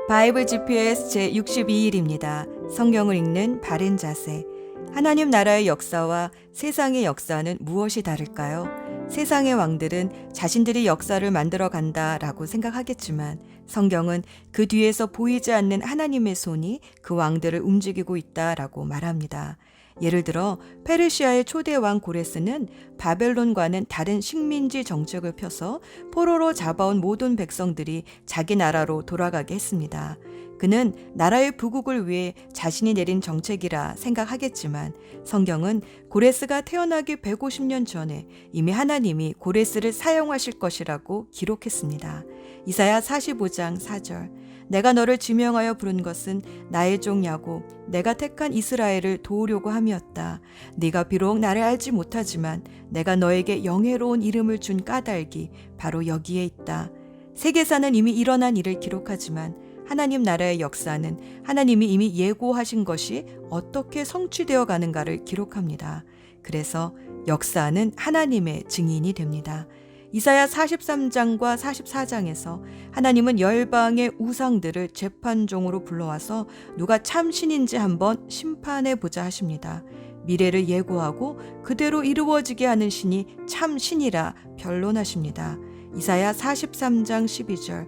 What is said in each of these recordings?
바이블 GPS 제62일입니다. 성경을 읽는 바른 자세. 하나님 나라의 역사와 세상의 역사는 무엇이 다를까요? 세상의 왕들은 자신들이 역사를 만들어 간다라고 생각하겠지만 성경은 그 뒤에서 보이지 않는 하나님의 손이 그 왕들을 움직이고 있다라고 말합니다. 예를 들어 페르시아의 초대 왕 고레스는 바벨론과는 다른 식민지 정책을 펴서 포로로 잡아온 모든 백성들이 자기 나라로 돌아가게 했습니다. 그는 나라의 부국을 위해 자신이 내린 정책이라 생각하겠지만 성경은 고레스가 태어나기 150년 전에 이미 하나님이 고레스를 사용하실 것이라고 기록했습니다. 이사야 45장 4절. 내가 너를 지명하여 부른 것은 나의 종 야곱, 내가 택한 이스라엘을 도우려고 함이었다. 네가 비록 나를 알지 못하지만 내가 너에게 영예로운 이름을 준 까닭이 바로 여기에 있다. 세계사는 이미 일어난 일을 기록하지만 하나님 나라의 역사는 하나님이 이미 예고하신 것이 어떻게 성취되어 가는가를 기록합니다. 그래서 역사는 하나님의 증인이 됩니다. 이사야 43장과 44장에서 하나님은 열방의 우상들을 재판종으로 불러와서 누가 참 신인지 한번 심판해 보자 하십니다. 미래를 예고하고 그대로 이루어지게 하는 신이 참 신이라 변론하십니다. 이사야 43장 12절.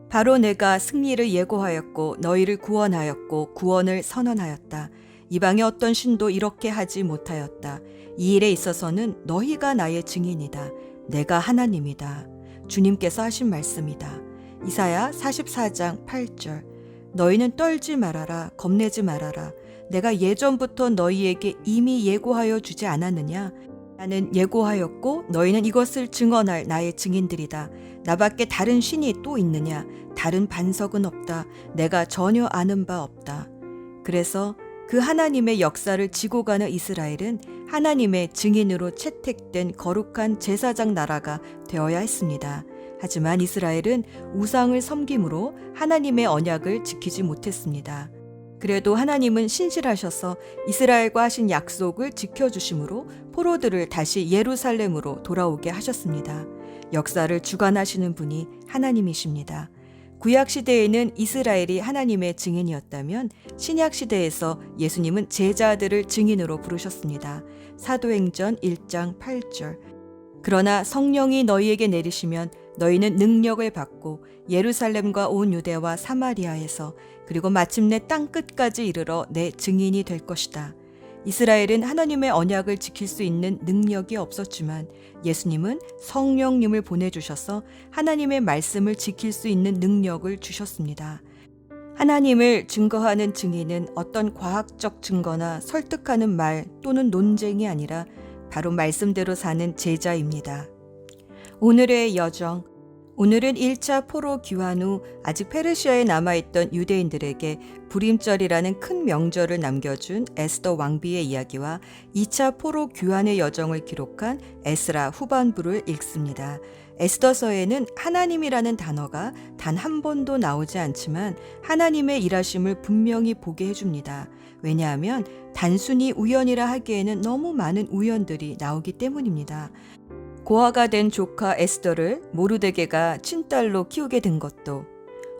바로 내가 승리를 예고하였고 너희를 구원하였고 구원을 선언하였다. 이방의 어떤 신도 이렇게 하지 못하였다. 이 일에 있어서는 너희가 나의 증인이다. 내가 하나님이다. 주님께서 하신 말씀이다. 이사야 44장 8절. 너희는 떨지 말아라. 겁내지 말아라. 내가 예전부터 너희에게 이미 예고하여 주지 않았느냐? 나는 예고하였고 너희는 이것을 증언할 나의 증인들이다. 나밖에 다른 신이 또 있느냐? 다른 반석은 없다. 내가 전혀 아는 바 없다. 그래서 그 하나님의 역사를 지고 가는 이스라엘은 하나님의 증인으로 채택된 거룩한 제사장 나라가 되어야 했습니다. 하지만 이스라엘은 우상을 섬김으로 하나님의 언약을 지키지 못했습니다. 그래도 하나님은 신실하셔서 이스라엘과 하신 약속을 지켜주심으로 포로들을 다시 예루살렘으로 돌아오게 하셨습니다. 역사를 주관하시는 분이 하나님이십니다. 구약시대에는 이스라엘이 하나님의 증인이었다면 신약시대에서 예수님은 제자들을 증인으로 부르셨습니다. 사도행전 1장 8절. 그러나 성령이 너희에게 내리시면 너희는 능력을 받고 예루살렘과 온 유대와 사마리아에서 그리고 마침내 땅끝까지 이르러 내 증인이 될 것이다. 이스라엘은 하나님의 언약을 지킬 수 있는 능력이 없었지만 예수님은 성령님을 보내주셔서 하나님의 말씀을 지킬 수 있는 능력을 주셨습니다. 하나님을 증거하는 증인은 어떤 과학적 증거나 설득하는 말 또는 논쟁이 아니라 바로 말씀대로 사는 제자입니다. 오늘의 여정. 오늘은 1차 포로 귀환 후 아직 페르시아에 남아있던 유대인들에게 불임절이라는 큰 명절을 남겨준 에스더 왕비의 이야기와 2차 포로 귀환의 여정을 기록한 에스라 후반부를 읽습니다. 에스더서에는 하나님이라는 단어가 단 한 번도 나오지 않지만 하나님의 일하심을 분명히 보게 해줍니다. 왜냐하면 단순히 우연이라 하기에는 너무 많은 우연들이 나오기 때문입니다. 고아가 된 조카 에스더를 모르드게가 친딸로 키우게 된 것도,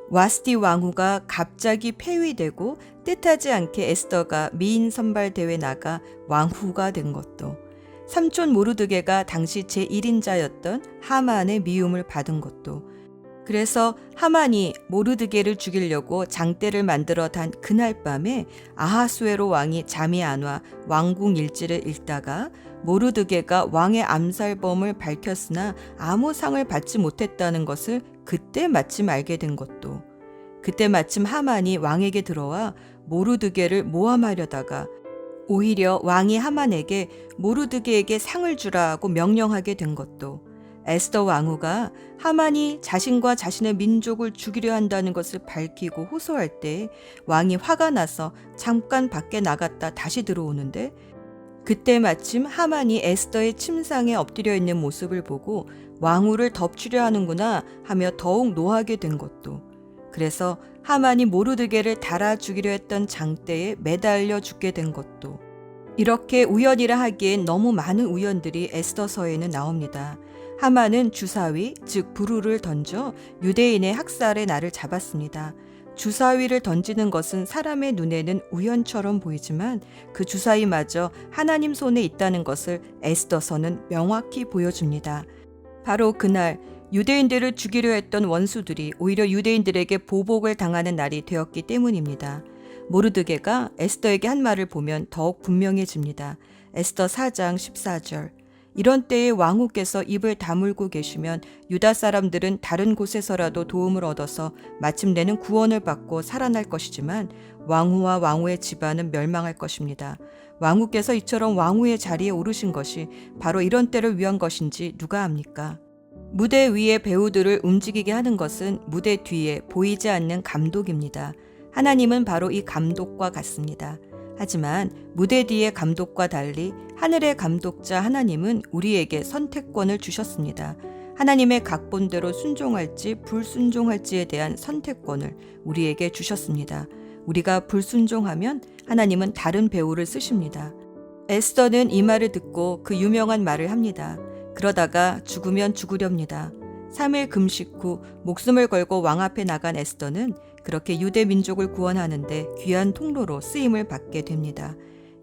와스티 왕후가 갑자기 폐위되고 뜻하지 않게 에스더가 미인 선발 대회 나가 왕후가 된 것도, 삼촌 모르드게가 당시 제1인자였던 하만의 미움을 받은 것도, 그래서 하만이 모르드게를 죽이려고 장대를 만들어 단 그날 밤에 아하수에로 왕이 잠이 안 와 왕궁 일지를 읽다가 모르드게가 왕의 암살범을 밝혔으나 아무 상을 받지 못했다는 것을 그때 마침 알게 된 것도, 그때 마침 하만이 왕에게 들어와 모르드게를 모함하려다가 오히려 왕이 하만에게 모르드게에게 상을 주라고 명령하게 된 것도, 에스더 왕후가 하만이 자신과 자신의 민족을 죽이려 한다는 것을 밝히고 호소할 때 왕이 화가 나서 잠깐 밖에 나갔다 다시 들어오는데 그때 마침 하만이 에스더의 침상에 엎드려 있는 모습을 보고 왕후를 덮치려 하는구나 하며 더욱 노하게 된 것도, 그래서 하만이 모르드게를 달아 죽이려 했던 장대에 매달려 죽게 된 것도, 이렇게 우연이라 하기엔 너무 많은 우연들이 에스더서에는 나옵니다. 하만은 주사위, 즉 불우를 던져 유대인의 학살의 날을 잡았습니다. 주사위를 던지는 것은 사람의 눈에는 우연처럼 보이지만 그 주사위마저 하나님 손에 있다는 것을 에스더서는 명확히 보여줍니다. 바로 그날 유대인들을 죽이려 했던 원수들이 오히려 유대인들에게 보복을 당하는 날이 되었기 때문입니다. 모르드게가 에스더에게 한 말을 보면 더욱 분명해집니다. 에스더 4장 14절. 이런 때에 왕후께서 입을 다물고 계시면 유다 사람들은 다른 곳에서라도 도움을 얻어서 마침내는 구원을 받고 살아날 것이지만 왕후와 왕후의 집안은 멸망할 것입니다. 왕후께서 이처럼 왕후의 자리에 오르신 것이 바로 이런 때를 위한 것인지 누가 압니까? 무대 위의 배우들을 움직이게 하는 것은 무대 뒤에 보이지 않는 감독입니다. 하나님은 바로 이 감독과 같습니다. 하지만 무대 뒤의 감독과 달리 하늘의 감독자 하나님은 우리에게 선택권을 주셨습니다. 하나님의 각본대로 순종할지 불순종할지에 대한 선택권을 우리에게 주셨습니다. 우리가 불순종하면 하나님은 다른 배우를 쓰십니다. 에스더는 이 말을 듣고 그 유명한 말을 합니다. 그러다가 죽으면 죽으렵니다. 3일 금식 후 목숨을 걸고 왕 앞에 나간 에스더는 그렇게 유대 민족을 구원하는데 귀한 통로로 쓰임을 받게 됩니다.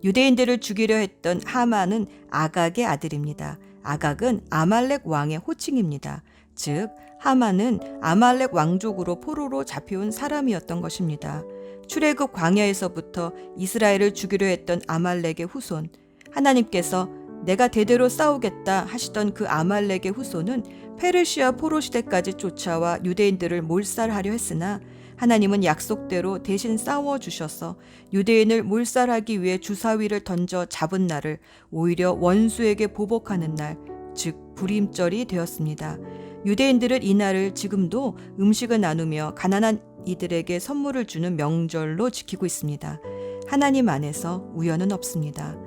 유대인들을 죽이려 했던 하만은 아각의 아들입니다. 아각은 아말렉 왕의 호칭입니다. 즉 하만은 아말렉 왕족으로 포로로 잡혀온 사람이었던 것입니다. 출애굽 광야에서부터 이스라엘을 죽이려 했던 아말렉의 후손, 하나님께서 내가 대대로 싸우겠다 하시던 그 아말렉의 후손은 페르시아 포로 시대까지 쫓아와 유대인들을 몰살하려 했으나 하나님은 약속대로 대신 싸워주셔서 유대인을 몰살하기 위해 주사위를 던져 잡은 날을 오히려 원수에게 보복하는 날, 즉 불임절이 되었습니다. 유대인들은 이 날을 지금도 음식을 나누며 가난한 이들에게 선물을 주는 명절로 지키고 있습니다. 하나님 안에서 우연은 없습니다.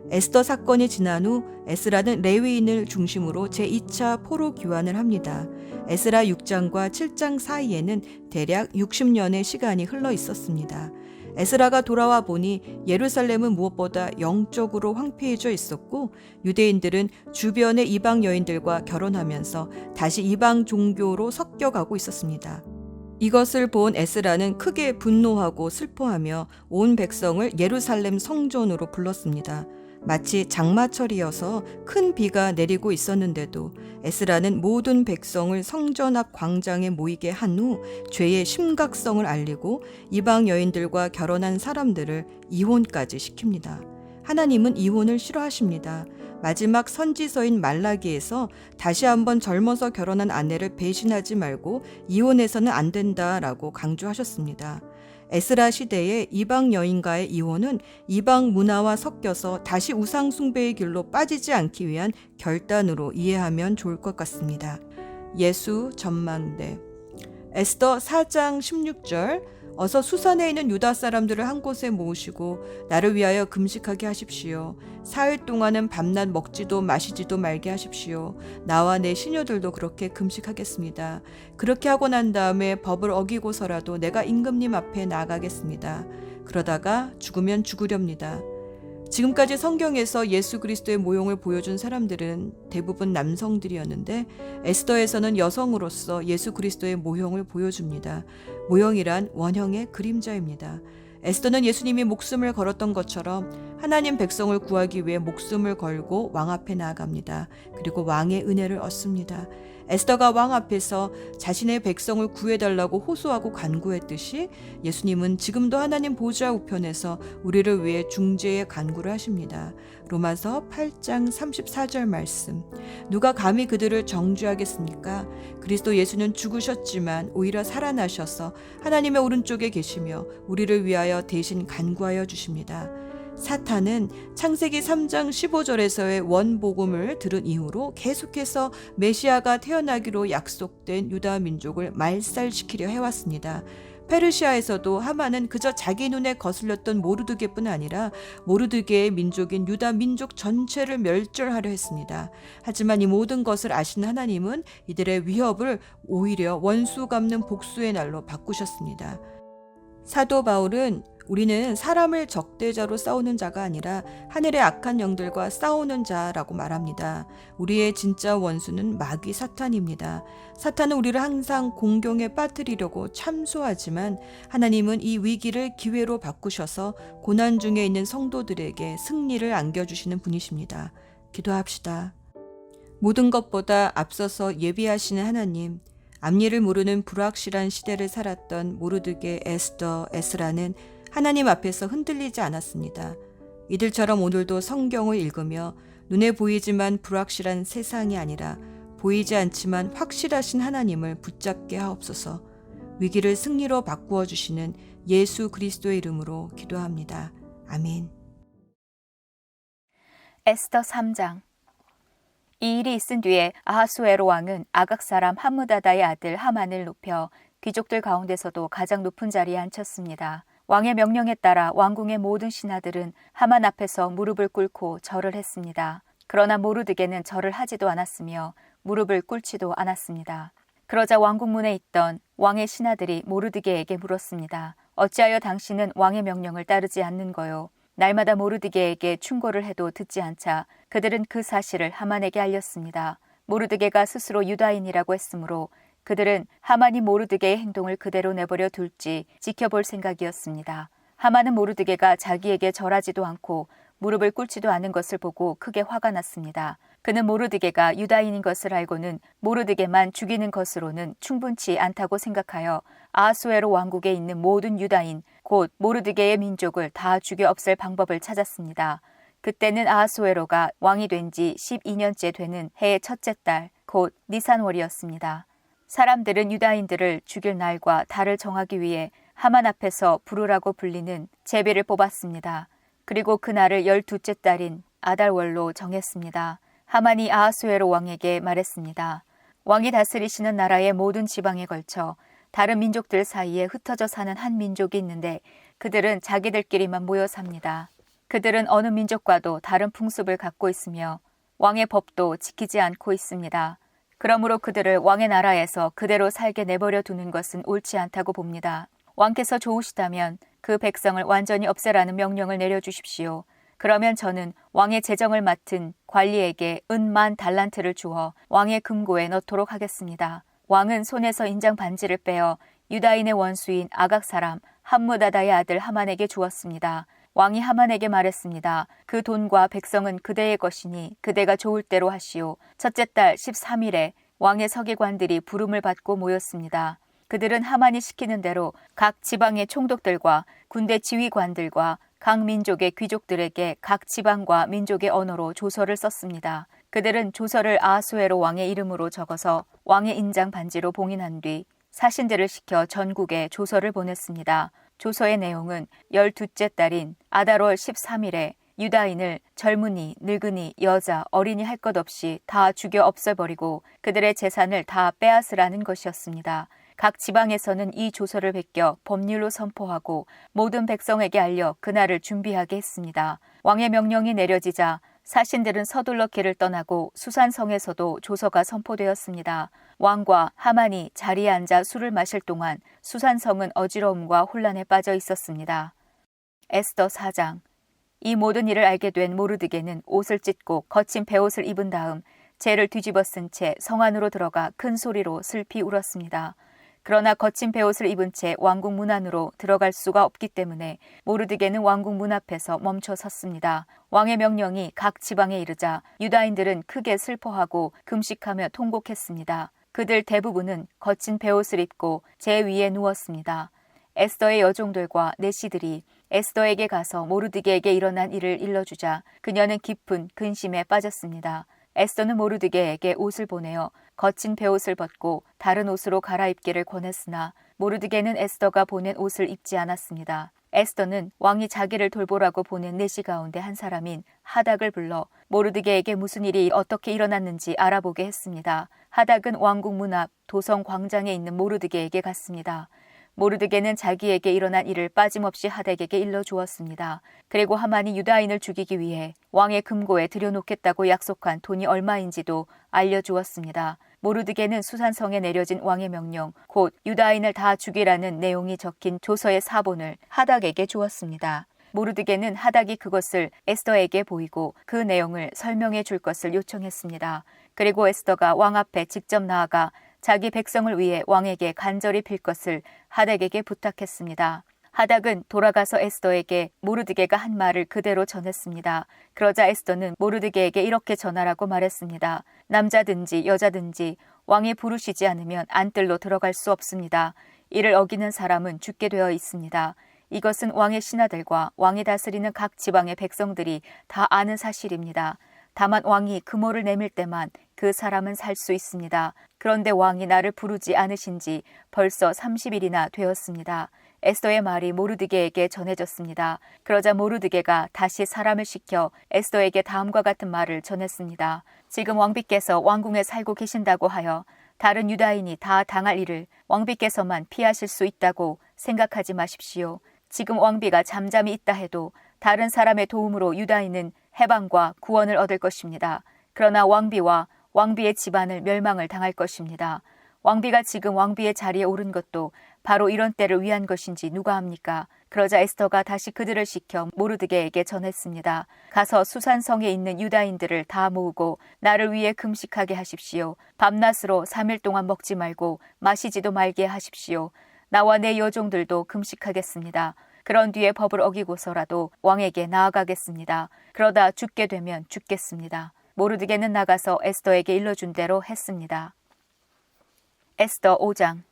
에스더 사건이 지난 후 에스라는 레위인을 중심으로 제2차 포로 귀환을 합니다. 에스라 6장과 7장 사이에는 대략 60년의 시간이 흘러 있었습니다. 에스라가 돌아와 보니 예루살렘은 무엇보다 영적으로 황폐해져 있었고 유대인들은 주변의 이방 여인들과 결혼하면서 다시 이방 종교로 섞여가고 있었습니다. 이것을 본 에스라는 크게 분노하고 슬퍼하며 온 백성을 예루살렘 성전으로 불렀습니다. 마치 장마철이어서 큰 비가 내리고 있었는데도 에스라는 모든 백성을 성전 앞 광장에 모이게 한 후 죄의 심각성을 알리고 이방 여인들과 결혼한 사람들을 이혼까지 시킵니다. 하나님은 이혼을 싫어하십니다. 마지막 선지서인 말라기에서 다시 한번 젊어서 결혼한 아내를 배신하지 말고 이혼해서는 안 된다라고 강조하셨습니다. 에스라 시대의 이방 여인과의 이혼은 이방 문화와 섞여서 다시 우상 숭배의 길로 빠지지 않기 위한 결단으로 이해하면 좋을 것 같습니다. 예수 전망대. 에스더 4장 16절. 어서 수산에 있는 유다 사람들을 한 곳에 모으시고 나를 위하여 금식하게 하십시오. 사흘 동안은 밤낮 먹지도 마시지도 말게 하십시오. 나와 내 시녀들도 그렇게 금식하겠습니다. 그렇게 하고 난 다음에 법을 어기고서라도 내가 임금님 앞에 나아가겠습니다. 그러다가 죽으면 죽으렵니다. 지금까지 성경에서 예수 그리스도의 모형을 보여준 사람들은 대부분 남성들이었는데 에스더에서는 여성으로서 예수 그리스도의 모형을 보여줍니다. 모형이란 원형의 그림자입니다. 에스더는 예수님이 목숨을 걸었던 것처럼 하나님 백성을 구하기 위해 목숨을 걸고 왕 앞에 나아갑니다. 그리고 왕의 은혜를 얻습니다. 에스더가 왕 앞에서 자신의 백성을 구해달라고 호소하고 간구했듯이 예수님은 지금도 하나님 보좌 우편에서 우리를 위해 중재의 간구를 하십니다. 로마서 8장 34절 말씀. 누가 감히 그들을 정죄하겠습니까? 그리스도 예수는 죽으셨지만 오히려 살아나셔서 하나님의 오른쪽에 계시며 우리를 위하여 대신 간구하여 주십니다. 사탄은 창세기 3장 15절에서의 원복음을 들은 이후로 계속해서 메시아가 태어나기로 약속된 유다 민족을 말살시키려 해왔습니다. 페르시아에서도 하만은 그저 자기 눈에 거슬렸던 모르드게뿐 아니라 모르드게의 민족인 유다 민족 전체를 멸절하려 했습니다. 하지만 이 모든 것을 아시는 하나님은 이들의 위협을 오히려 원수 갚는 복수의 날로 바꾸셨습니다. 사도 바울은 우리는 사람을 적대자로 싸우는 자가 아니라 하늘의 악한 영들과 싸우는 자라고 말합니다. 우리의 진짜 원수는 마귀 사탄입니다. 사탄은 우리를 항상 공경에 빠뜨리려고 참소하지만 하나님은 이 위기를 기회로 바꾸셔서 고난 중에 있는 성도들에게 승리를 안겨주시는 분이십니다. 기도합시다. 모든 것보다 앞서서 예비하시는 하나님, 앞일을 모르는 불확실한 시대를 살았던 모르드게, 에스더, 에스라는 하나님 앞에서 흔들리지 않았습니다. 이들처럼 오늘도 성경을 읽으며 눈에 보이지만 불확실한 세상이 아니라 보이지 않지만 확실하신 하나님을 붙잡게 하옵소서. 위기를 승리로 바꾸어 주시는 예수 그리스도의 이름으로 기도합니다. 아멘. 에스더 3장. 이 일이 있은 뒤에 아하수에로 왕은 아각 사람 함므다다의 아들 하만을 높여 귀족들 가운데서도 가장 높은 자리에 앉혔습니다. 왕의 명령에 따라 왕궁의 모든 신하들은 하만 앞에서 무릎을 꿇고 절을 했습니다. 그러나 모르드게는 절을 하지도 않았으며 무릎을 꿇지도 않았습니다. 그러자 왕궁문에 있던 왕의 신하들이 모르드게에게 물었습니다. 어찌하여 당신은 왕의 명령을 따르지 않는 거요? 날마다 모르드게에게 충고를 해도 듣지 않자 그들은 그 사실을 하만에게 알렸습니다. 모르드게가 스스로 유다인이라고 했으므로 그들은 하만이 모르드게의 행동을 그대로 내버려 둘지 지켜볼 생각이었습니다. 하만은 모르드게가 자기에게 절하지도 않고 무릎을 꿇지도 않은 것을 보고 크게 화가 났습니다. 그는 모르드게가 유다인인 것을 알고는 모르드게만 죽이는 것으로는 충분치 않다고 생각하여 아하수에로 왕국에 있는 모든 유다인, 곧 모르드게의 민족을 다 죽여 없앨 방법을 찾았습니다. 그때는 아하수에로가 왕이 된 지 12년째 되는 해의 첫째 달, 곧 니산월이었습니다. 사람들은 유다인들을 죽일 날과 달을 정하기 위해 하만 앞에서 부르라고 불리는 제비를 뽑았습니다. 그리고 그날을 12째 달인 아달월로 정했습니다. 하만이 아하수에로 왕에게 말했습니다. 왕이 다스리시는 나라의 모든 지방에 걸쳐 다른 민족들 사이에 흩어져 사는 한 민족이 있는데 그들은 자기들끼리만 모여 삽니다. 그들은 어느 민족과도 다른 풍습을 갖고 있으며 왕의 법도 지키지 않고 있습니다. 그러므로 그들을 왕의 나라에서 그대로 살게 내버려 두는 것은 옳지 않다고 봅니다. 왕께서 좋으시다면 그 백성을 완전히 없애라는 명령을 내려주십시오. 그러면 저는 왕의 재정을 맡은 관리에게 은 10,000달란트를 주어 왕의 금고에 넣도록 하겠습니다. 왕은 손에서 인장 반지를 빼어 유다인의 원수인 아각 사람 함므다다의 아들 하만에게 주었습니다. 왕이 하만에게 말했습니다. 그 돈과 백성은 그대의 것이니 그대가 좋을 대로 하시오. 첫째 달 13일에 왕의 서기관들이 부름을 받고 모였습니다. 그들은 하만이 시키는 대로 각 지방의 총독들과 군대 지휘관들과 각 민족의 귀족들에게 각 지방과 민족의 언어로 조서를 썼습니다. 그들은 조서를 아하수에로 왕의 이름으로 적어서 왕의 인장 반지로 봉인한 뒤 사신들을 시켜 전국에 조서를 보냈습니다. 조서의 내용은 12째 달인 아달월 13일에 유다인을 젊은이, 늙은이, 여자, 어린이 할 것 없이 다 죽여 없애버리고 그들의 재산을 다 빼앗으라는 것이었습니다. 각 지방에서는 이 조서를 베껴 법률로 선포하고 모든 백성에게 알려 그날을 준비하게 했습니다. 왕의 명령이 내려지자 사신들은 서둘러 길을 떠나고 수산성에서도 조서가 선포되었습니다. 왕과 하만이 자리에 앉아 술을 마실 동안 수산성은 어지러움과 혼란에 빠져 있었습니다. 에스더 4장. 이 모든 일을 알게 된 모르드게는 옷을 찢고 거친 베옷을 입은 다음 재를 뒤집어 쓴 채 성 안으로 들어가 큰 소리로 슬피 울었습니다. 그러나 거친 베옷을 입은 채 왕궁 문 안으로 들어갈 수가 없기 때문에 모르드게는 왕궁 문 앞에서 멈춰 섰습니다. 왕의 명령이 각 지방에 이르자 유다인들은 크게 슬퍼하고 금식하며 통곡했습니다. 그들 대부분은 거친 베옷을 입고 재 위에 누웠습니다. 에스더의 여종들과 내시들이 에스더에게 가서 모르드게에게 일어난 일을 일러주자 그녀는 깊은 근심에 빠졌습니다. 에스더는 모르드게에게 옷을 보내어 거친 베옷을 벗고 다른 옷으로 갈아입기를 권했으나 모르드게는 에스더가 보낸 옷을 입지 않았습니다. 에스더는 왕이 자기를 돌보라고 보낸 내시 가운데 한 사람인 하닥을 불러 모르드게에게 무슨 일이 어떻게 일어났는지 알아보게 했습니다. 하닥은 왕궁 문 앞 도성 광장에 있는 모르드게에게 갔습니다. 모르드게는 자기에게 일어난 일을 빠짐없이 하닥에게 일러주었습니다. 그리고 하만이 유다인을 죽이기 위해 왕의 금고에 들여놓겠다고 약속한 돈이 얼마인지도 알려주었습니다. 모르드게는 수산성에 내려진 왕의 명령, 곧 유다인을 다 죽이라는 내용이 적힌 조서의 사본을 하닥에게 주었습니다. 모르드게는 하닥이 그것을 에스더에게 보이고 그 내용을 설명해 줄 것을 요청했습니다. 그리고 에스더가 왕 앞에 직접 나아가 자기 백성을 위해 왕에게 간절히 빌 것을 하닥에게 부탁했습니다. 하닥은 돌아가서 에스더에게 모르드게가 한 말을 그대로 전했습니다. 그러자 에스더는 모르드게에게 이렇게 전하라고 말했습니다. 남자든지 여자든지 왕이 부르시지 않으면 안뜰로 들어갈 수 없습니다. 이를 어기는 사람은 죽게 되어 있습니다. 이것은 왕의 신하들과 왕이 다스리는 각 지방의 백성들이 다 아는 사실입니다. 다만 왕이 금호를 내밀 때만 그 사람은 살 수 있습니다. 그런데 왕이 나를 부르지 않으신 지 벌써 30일이나 되었습니다. 에스더의 말이 모르드게에게 전해졌습니다. 그러자 모르드게가 다시 사람을 시켜 에스더에게 다음과 같은 말을 전했습니다. 지금 왕비께서 왕궁에 살고 계신다고 하여 다른 유다인이 다 당할 일을 왕비께서만 피하실 수 있다고 생각하지 마십시오. 지금 왕비가 잠잠히 있다 해도 다른 사람의 도움으로 유다인은 해방과 구원을 얻을 것입니다. 그러나 왕비와 왕비의 집안을 멸망을 당할 것입니다. 왕비가 지금 왕비의 자리에 오른 것도 바로 이런 때를 위한 것인지 누가 합니까? 그러자 에스더가 다시 그들을 시켜 모르드게에게 전했습니다. 가서 수산성에 있는 유다인들을 다 모으고 나를 위해 금식하게 하십시오. 밤낮으로 3일 동안 먹지 말고 마시지도 말게 하십시오. 나와 내 여종들도 금식하겠습니다. 그런 뒤에 법을 어기고서라도 왕에게 나아가겠습니다. 그러다 죽게 되면 죽겠습니다. 모르드게는 나가서 에스더에게 일러준 대로 했습니다. 에스더 5장.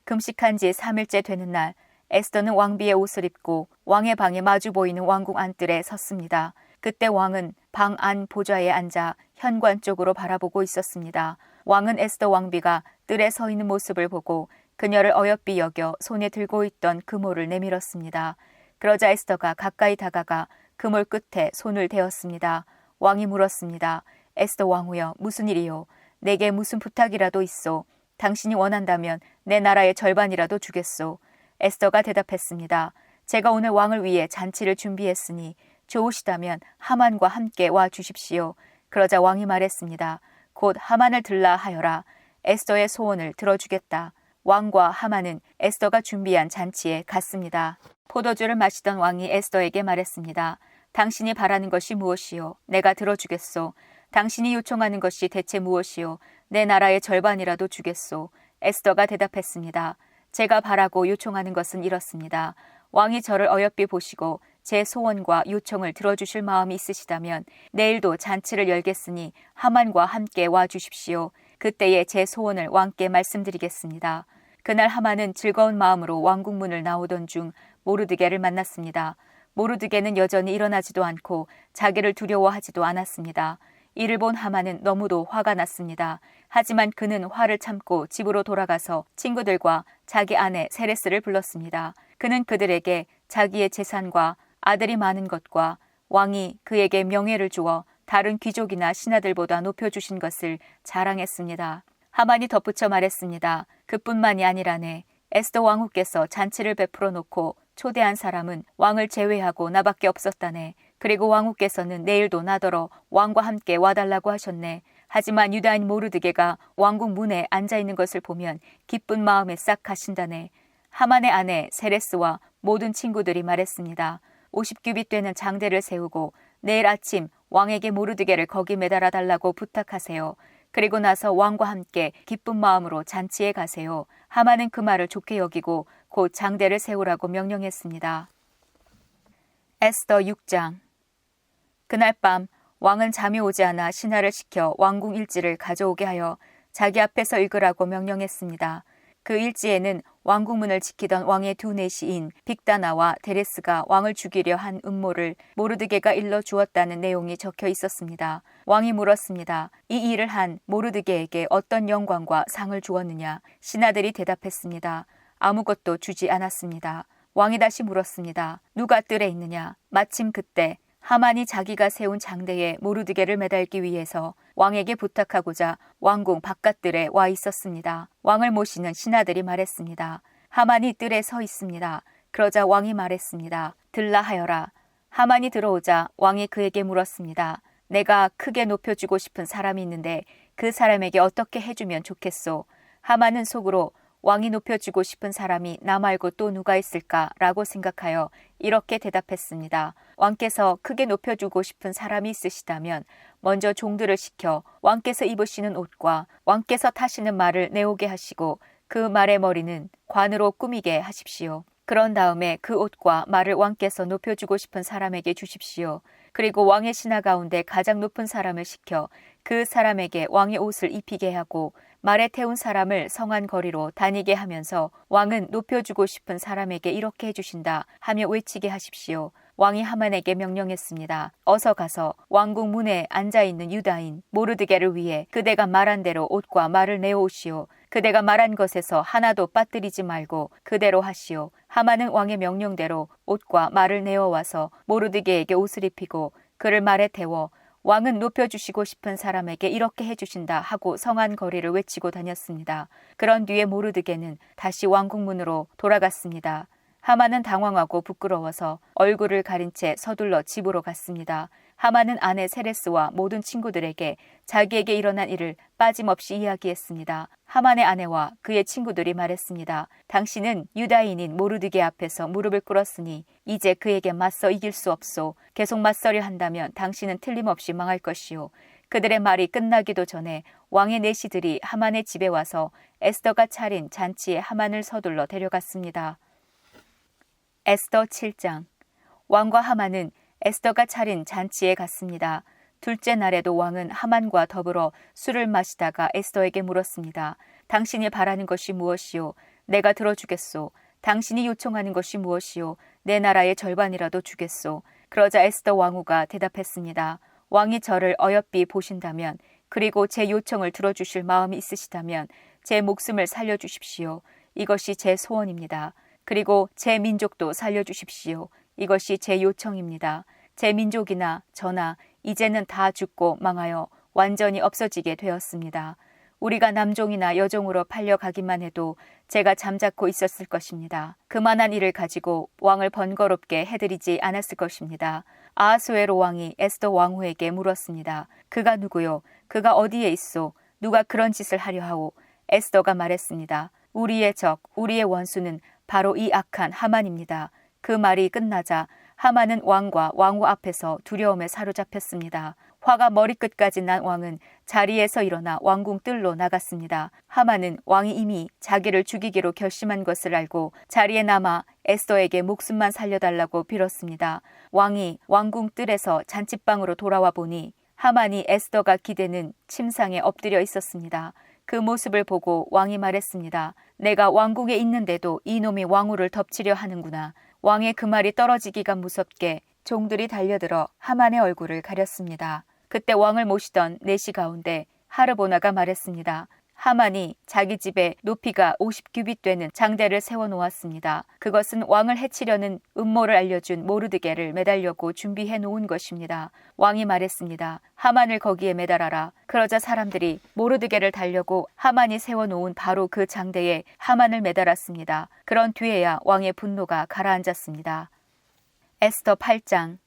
금식한 지 3일째 되는 날 에스더는 왕비의 옷을 입고 왕의 방에 마주 보이는 왕궁 안뜰에 섰습니다. 그때 왕은 방 안 보좌에 앉아 현관 쪽으로 바라보고 있었습니다. 왕은 에스더 왕비가 뜰에 서 있는 모습을 보고 그녀를 어여삐 여겨 손에 들고 있던 그모를 내밀었습니다. 그러자 에스더가 가까이 다가가 그몰 끝에 손을 대었습니다. 왕이 물었습니다. 에스더 왕후여, 무슨 일이요? 내게 무슨 부탁이라도 있소? 당신이 원한다면 내 나라의 절반이라도 주겠소. 에스더가 대답했습니다. 제가 오늘 왕을 위해 잔치를 준비했으니 좋으시다면 하만과 함께 와 주십시오. 그러자 왕이 말했습니다. 곧 하만을 들라 하여라. 에스더의 소원을 들어주겠다. 왕과 하만은 에스더가 준비한 잔치에 갔습니다. 포도주를 마시던 왕이 에스더에게 말했습니다. 당신이 바라는 것이 무엇이요? 내가 들어주겠소. 당신이 요청하는 것이 대체 무엇이요? 내 나라의 절반이라도 주겠소. 에스더가 대답했습니다. 제가 바라고 요청하는 것은 이렇습니다. 왕이 저를 어여삐 보시고 제 소원과 요청을 들어주실 마음이 있으시다면 내일도 잔치를 열겠으니 하만과 함께 와 주십시오. 그때에 제 소원을 왕께 말씀드리겠습니다. 그날 하만은 즐거운 마음으로 왕궁 문을 나오던 중 모르드게를 만났습니다. 모르드게는 여전히 일어나지도 않고 자기를 두려워하지도 않았습니다. 이를 본 하만은 너무도 화가 났습니다. 하지만 그는 화를 참고 집으로 돌아가서 친구들과 자기 아내 세레스를 불렀습니다. 그는 그들에게 자기의 재산과 아들이 많은 것과 왕이 그에게 명예를 주어 다른 귀족이나 신하들보다 높여주신 것을 자랑했습니다. 하만이 덧붙여 말했습니다. 그뿐만이 아니라네. 에스더 왕후께서 잔치를 베풀어 놓고 초대한 사람은 왕을 제외하고 나밖에 없었다네. 그리고 왕후께서는 내일도 나더러 왕과 함께 와달라고 하셨네. 하지만 유다인 모르드게가 왕궁 문에 앉아있는 것을 보면 기쁜 마음에 싹 가신다네. 하만의 아내 세레스와 모든 친구들이 말했습니다. 50규빗 되는 장대를 세우고 내일 아침 왕에게 모르드게를 거기 매달아 달라고 부탁하세요. 그리고 나서 왕과 함께 기쁜 마음으로 잔치에 가세요. 하만은 그 말을 좋게 여기고 곧 장대를 세우라고 명령했습니다. 에스더 6장. 그날 밤 왕은 잠이 오지 않아 신하를 시켜 왕궁 일지를 가져오게 하여 자기 앞에서 읽으라고 명령했습니다. 그 일지에는 왕궁문을 지키던 왕의 두 내시인 빅다나와 데레스가 왕을 죽이려 한 음모를 모르드게가 일러 주었다는 내용이 적혀 있었습니다. 왕이 물었습니다. 이 일을 한 모르드게에게 어떤 영광과 상을 주었느냐? 신하들이 대답했습니다. 아무것도 주지 않았습니다. 왕이 다시 물었습니다. 누가 뜰에 있느냐? 마침 그때 하만이 자기가 세운 장대에 모르드게를 매달기 위해서 왕에게 부탁하고자 왕궁 바깥뜰에 와 있었습니다. 왕을 모시는 신하들이 말했습니다. 하만이 뜰에 서 있습니다. 그러자 왕이 말했습니다. 들라 하여라. 하만이 들어오자 왕이 그에게 물었습니다. 내가 크게 높여주고 싶은 사람이 있는데 그 사람에게 어떻게 해주면 좋겠소? 하만은 속으로 왕이 높여주고 싶은 사람이 나 말고 또 누가 있을까라고 생각하여 이렇게 대답했습니다. 왕께서 크게 높여주고 싶은 사람이 있으시다면 먼저 종들을 시켜 왕께서 입으시는 옷과 왕께서 타시는 말을 내오게 하시고 그 말의 머리는 관으로 꾸미게 하십시오. 그런 다음에 그 옷과 말을 왕께서 높여주고 싶은 사람에게 주십시오. 그리고 왕의 신하 가운데 가장 높은 사람을 시켜 그 사람에게 왕의 옷을 입히게 하고 말에 태운 사람을 성안 거리로 다니게 하면서 왕은 높여주고 싶은 사람에게 이렇게 해주신다 하며 외치게 하십시오. 왕이 하만에게 명령했습니다. 어서 가서 왕궁 문에 앉아있는 유다인 모르드게를 위해 그대가 말한 대로 옷과 말을 내오시오. 그대가 말한 것에서 하나도 빠뜨리지 말고 그대로 하시오. 하만은 왕의 명령대로 옷과 말을 내어와서 모르드게에게 옷을 입히고 그를 말에 태워 왕은 높여주시고 싶은 사람에게 이렇게 해주신다 하고 성안 거리를 외치고 다녔습니다. 그런 뒤에 모르드게는 다시 왕궁문으로 돌아갔습니다. 하만은 당황하고 부끄러워서 얼굴을 가린 채 서둘러 집으로 갔습니다. 하만은 아내 세레스와 모든 친구들에게 자기에게 일어난 일을 빠짐없이 이야기했습니다. 하만의 아내와 그의 친구들이 말했습니다. 당신은 유다인인 모르드게 앞에서 무릎을 꿇었으니 이제 그에게 맞서 이길 수 없소. 계속 맞서려 한다면 당신은 틀림없이 망할 것이오. 그들의 말이 끝나기도 전에 왕의 내시들이 하만의 집에 와서 에스더가 차린 잔치에 하만을 서둘러 데려갔습니다. 에스더 7장. 왕과 하만은 에스더가 차린 잔치에 갔습니다. 둘째 날에도 왕은 하만과 더불어 술을 마시다가 에스더에게 물었습니다. 당신이 바라는 것이 무엇이오? 내가 들어주겠소. 당신이 요청하는 것이 무엇이오? 내 나라의 절반이라도 주겠소. 그러자 에스더 왕후가 대답했습니다. 왕이 저를 어여삐 보신다면 그리고 제 요청을 들어주실 마음이 있으시다면 제 목숨을 살려주십시오. 이것이 제 소원입니다. 그리고 제 민족도 살려주십시오. 이것이 제 요청입니다. 제 민족이나 저나 이제는 다 죽고 망하여 완전히 없어지게 되었습니다. 우리가 남종이나 여종으로 팔려가기만 해도 제가 잠자코 있었을 것입니다. 그만한 일을 가지고 왕을 번거롭게 해드리지 않았을 것입니다. 아하수에로 왕이 에스더 왕후에게 물었습니다. 그가 누구요? 그가 어디에 있소? 누가 그런 짓을 하려 하오? 에스더가 말했습니다. 우리의 적, 우리의 원수는 바로 이 악한 하만입니다. 그 말이 끝나자 하만은 왕과 왕후 앞에서 두려움에 사로잡혔습니다. 화가 머리끝까지 난 왕은 자리에서 일어나 왕궁 뜰로 나갔습니다. 하만은 왕이 이미 자기를 죽이기로 결심한 것을 알고 자리에 남아 에스더에게 목숨만 살려달라고 빌었습니다. 왕이 왕궁 뜰에서 잔치방으로 돌아와 보니 하만이 에스더가 기대는 침상에 엎드려 있었습니다. 그 모습을 보고 왕이 말했습니다. 내가 왕궁에 있는데도 이놈이 왕후를 덮치려 하는구나. 왕의 그 말이 떨어지기가 무섭게 종들이 달려들어 하만의 얼굴을 가렸습니다. 그때 왕을 모시던 내시 가운데 하르보나가 말했습니다. 하만이 자기 집에 높이가 50규빗 되는 장대를 세워놓았습니다. 그것은 왕을 해치려는 음모를 알려준 모르드게를 매달려고 준비해 놓은 것입니다. 왕이 말했습니다. 하만을 거기에 매달아라. 그러자 사람들이 모르드게를 달려고 하만이 세워놓은 바로 그 장대에 하만을 매달았습니다. 그런 뒤에야 왕의 분노가 가라앉았습니다. 에스더 8장.